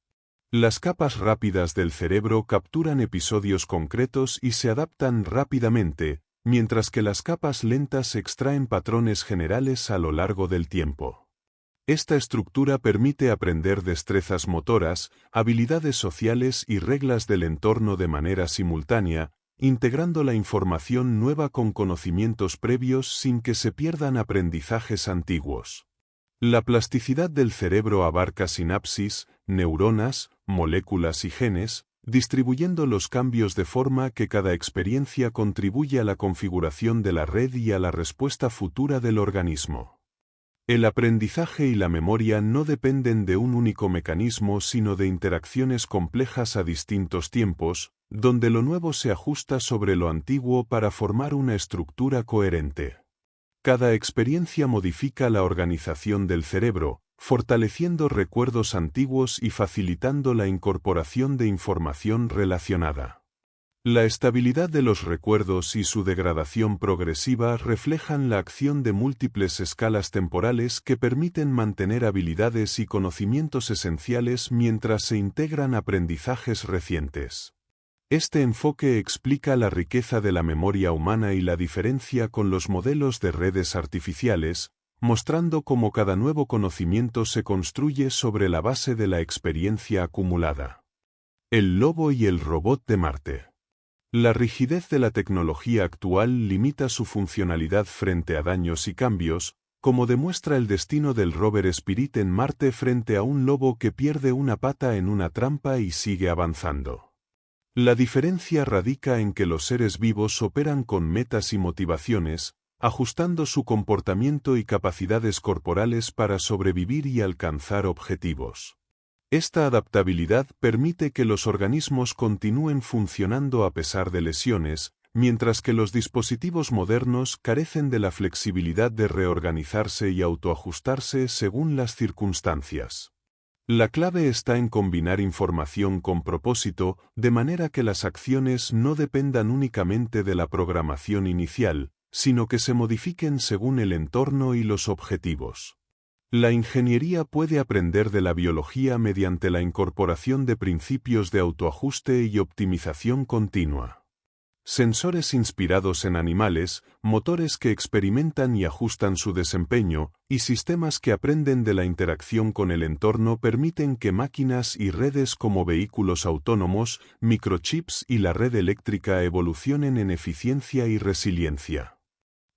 Las capas rápidas del cerebro capturan episodios concretos y se adaptan rápidamente, mientras que las capas lentas extraen patrones generales a lo largo del tiempo. Esta estructura permite aprender destrezas motoras, habilidades sociales y reglas del entorno de manera simultánea, integrando la información nueva con conocimientos previos sin que se pierdan aprendizajes antiguos. La plasticidad del cerebro abarca sinapsis, neuronas, moléculas y genes, distribuyendo los cambios de forma que cada experiencia contribuye a la configuración de la red y a la respuesta futura del organismo. El aprendizaje y la memoria no dependen de un único mecanismo sino de interacciones complejas a distintos tiempos, donde lo nuevo se ajusta sobre lo antiguo para formar una estructura coherente. Cada experiencia modifica la organización del cerebro, fortaleciendo recuerdos antiguos y facilitando la incorporación de información relacionada. La estabilidad de los recuerdos y su degradación progresiva reflejan la acción de múltiples escalas temporales que permiten mantener habilidades y conocimientos esenciales mientras se integran aprendizajes recientes. Este enfoque explica la riqueza de la memoria humana y la diferencia con los modelos de redes artificiales, mostrando cómo cada nuevo conocimiento se construye sobre la base de la experiencia acumulada. El lobo y el robot de Marte. La rigidez de la tecnología actual limita su funcionalidad frente a daños y cambios, como demuestra el destino del rover Spirit en Marte frente a un lobo que pierde una pata en una trampa y sigue avanzando. La diferencia radica en que los seres vivos operan con metas y motivaciones, ajustando su comportamiento y capacidades corporales para sobrevivir y alcanzar objetivos. Esta adaptabilidad permite que los organismos continúen funcionando a pesar de lesiones, mientras que los dispositivos modernos carecen de la flexibilidad de reorganizarse y autoajustarse según las circunstancias. La clave está en combinar información con propósito, de manera que las acciones no dependan únicamente de la programación inicial, sino que se modifiquen según el entorno y los objetivos. La ingeniería puede aprender de la biología mediante la incorporación de principios de autoajuste y optimización continua. Sensores inspirados en animales, motores que experimentan y ajustan su desempeño, y sistemas que aprenden de la interacción con el entorno permiten que máquinas y redes como vehículos autónomos, microchips y la red eléctrica evolucionen en eficiencia y resiliencia.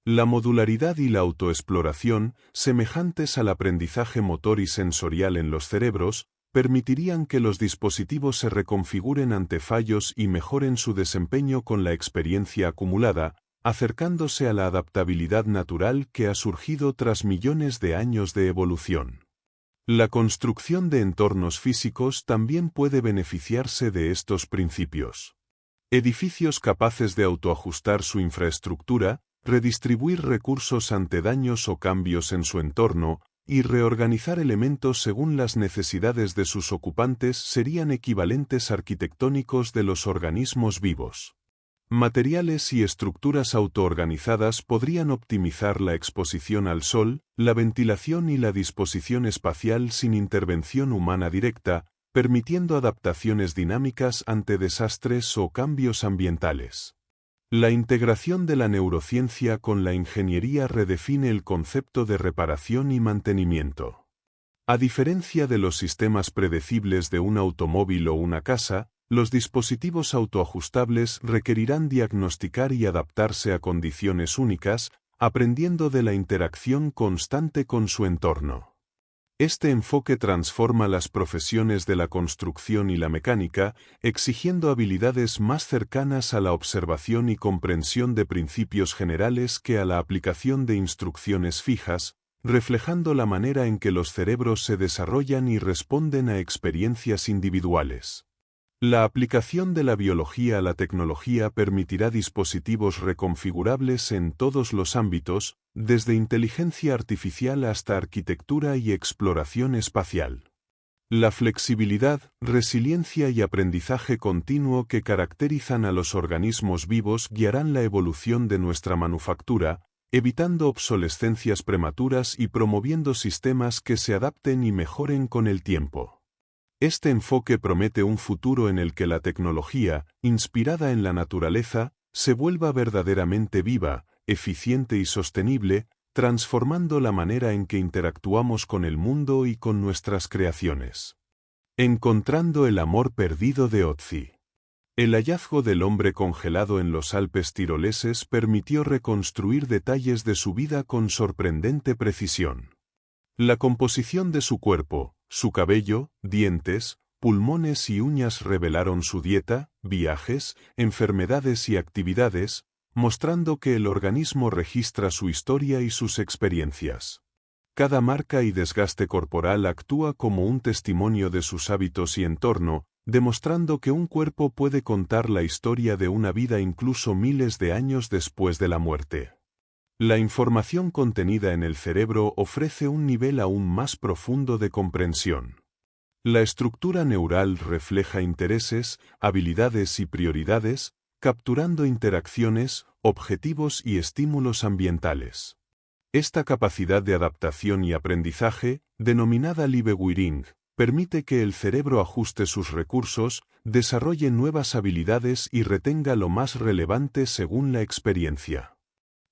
La modularidad y la autoexploración, semejantes al aprendizaje motor y sensorial en los cerebros, permitirían que los dispositivos se reconfiguren ante fallos y mejoren su desempeño con la experiencia acumulada, acercándose a la adaptabilidad natural que ha surgido tras millones de años de evolución. La construcción de entornos físicos también puede beneficiarse de estos principios. Edificios capaces de autoajustar su infraestructura, redistribuir recursos ante daños o cambios en su entorno, y reorganizar elementos según las necesidades de sus ocupantes serían equivalentes arquitectónicos de los organismos vivos. Materiales y estructuras autoorganizadas podrían optimizar la exposición al sol, la ventilación y la disposición espacial sin intervención humana directa, permitiendo adaptaciones dinámicas ante desastres o cambios ambientales. La integración de la neurociencia con la ingeniería redefine el concepto de reparación y mantenimiento. A diferencia de los sistemas predecibles de un automóvil o una casa, los dispositivos autoajustables requerirán diagnosticar y adaptarse a condiciones únicas, aprendiendo de la interacción constante con su entorno. Este enfoque transforma las profesiones de la construcción y la mecánica, exigiendo habilidades más cercanas a la observación y comprensión de principios generales que a la aplicación de instrucciones fijas, reflejando la manera en que los cerebros se desarrollan y responden a experiencias individuales. La aplicación de la biología a la tecnología permitirá dispositivos reconfigurables en todos los ámbitos, desde inteligencia artificial hasta arquitectura y exploración espacial. La flexibilidad, resiliencia y aprendizaje continuo que caracterizan a los organismos vivos guiarán la evolución de nuestra manufactura, evitando obsolescencias prematuras y promoviendo sistemas que se adapten y mejoren con el tiempo. Este enfoque promete un futuro en el que la tecnología, inspirada en la naturaleza, se vuelva verdaderamente viva, eficiente y sostenible, transformando la manera en que interactuamos con el mundo y con nuestras creaciones. Encontrando el amor perdido de Ötzi. El hallazgo del hombre congelado en los Alpes tiroleses permitió reconstruir detalles de su vida con sorprendente precisión. La composición de su cuerpo, su cabello, dientes, pulmones y uñas revelaron su dieta, viajes, enfermedades y actividades, mostrando que el organismo registra su historia y sus experiencias. Cada marca y desgaste corporal actúa como un testimonio de sus hábitos y entorno, demostrando que un cuerpo puede contar la historia de una vida incluso miles de años después de la muerte. La información contenida en el cerebro ofrece un nivel aún más profundo de comprensión. La estructura neural refleja intereses, habilidades y prioridades, capturando interacciones, objetivos y estímulos ambientales. Esta capacidad de adaptación y aprendizaje, denominada Liebe-Wiring, permite que el cerebro ajuste sus recursos, desarrolle nuevas habilidades y retenga lo más relevante según la experiencia.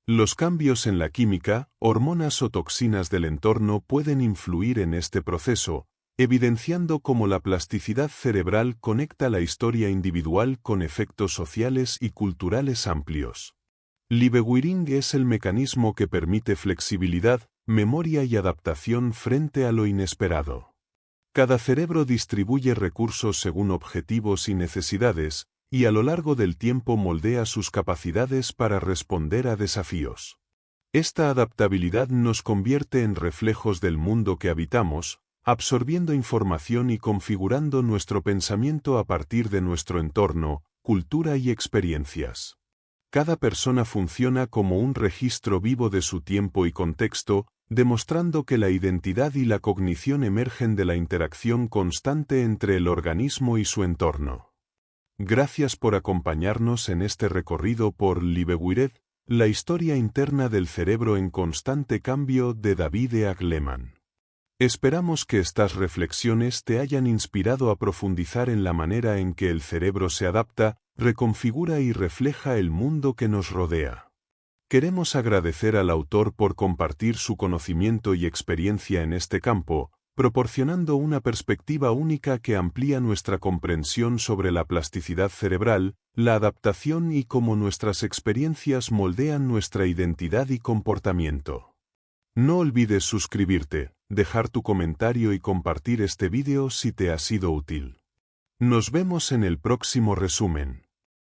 Los cambios en la química, hormonas o toxinas del entorno pueden influir en este proceso, evidenciando cómo la plasticidad cerebral conecta la historia individual con efectos sociales y culturales amplios. Liebe-Wiring es el mecanismo que permite flexibilidad, memoria y adaptación frente a lo inesperado. Cada cerebro distribuye recursos según objetivos y necesidades, y a lo largo del tiempo moldea sus capacidades para responder a desafíos. Esta adaptabilidad nos convierte en reflejos del mundo que habitamos, absorbiendo información y configurando nuestro pensamiento a partir de nuestro entorno, cultura y experiencias. Cada persona funciona como un registro vivo de su tiempo y contexto, demostrando que la identidad y la cognición emergen de la interacción constante entre el organismo y su entorno. Gracias por acompañarnos en este recorrido por Liebe-Wiring, la historia interna del cerebro en constante cambio de David Lehmann. Esperamos que estas reflexiones te hayan inspirado a profundizar en la manera en que el cerebro se adapta, reconfigura y refleja el mundo que nos rodea. Queremos agradecer al autor por compartir su conocimiento y experiencia en este campo, proporcionando una perspectiva única que amplía nuestra comprensión sobre la plasticidad cerebral, la adaptación y cómo nuestras experiencias moldean nuestra identidad y comportamiento. No olvides suscribirte, dejar tu comentario y compartir este vídeo si te ha sido útil. Nos vemos en el próximo resumen.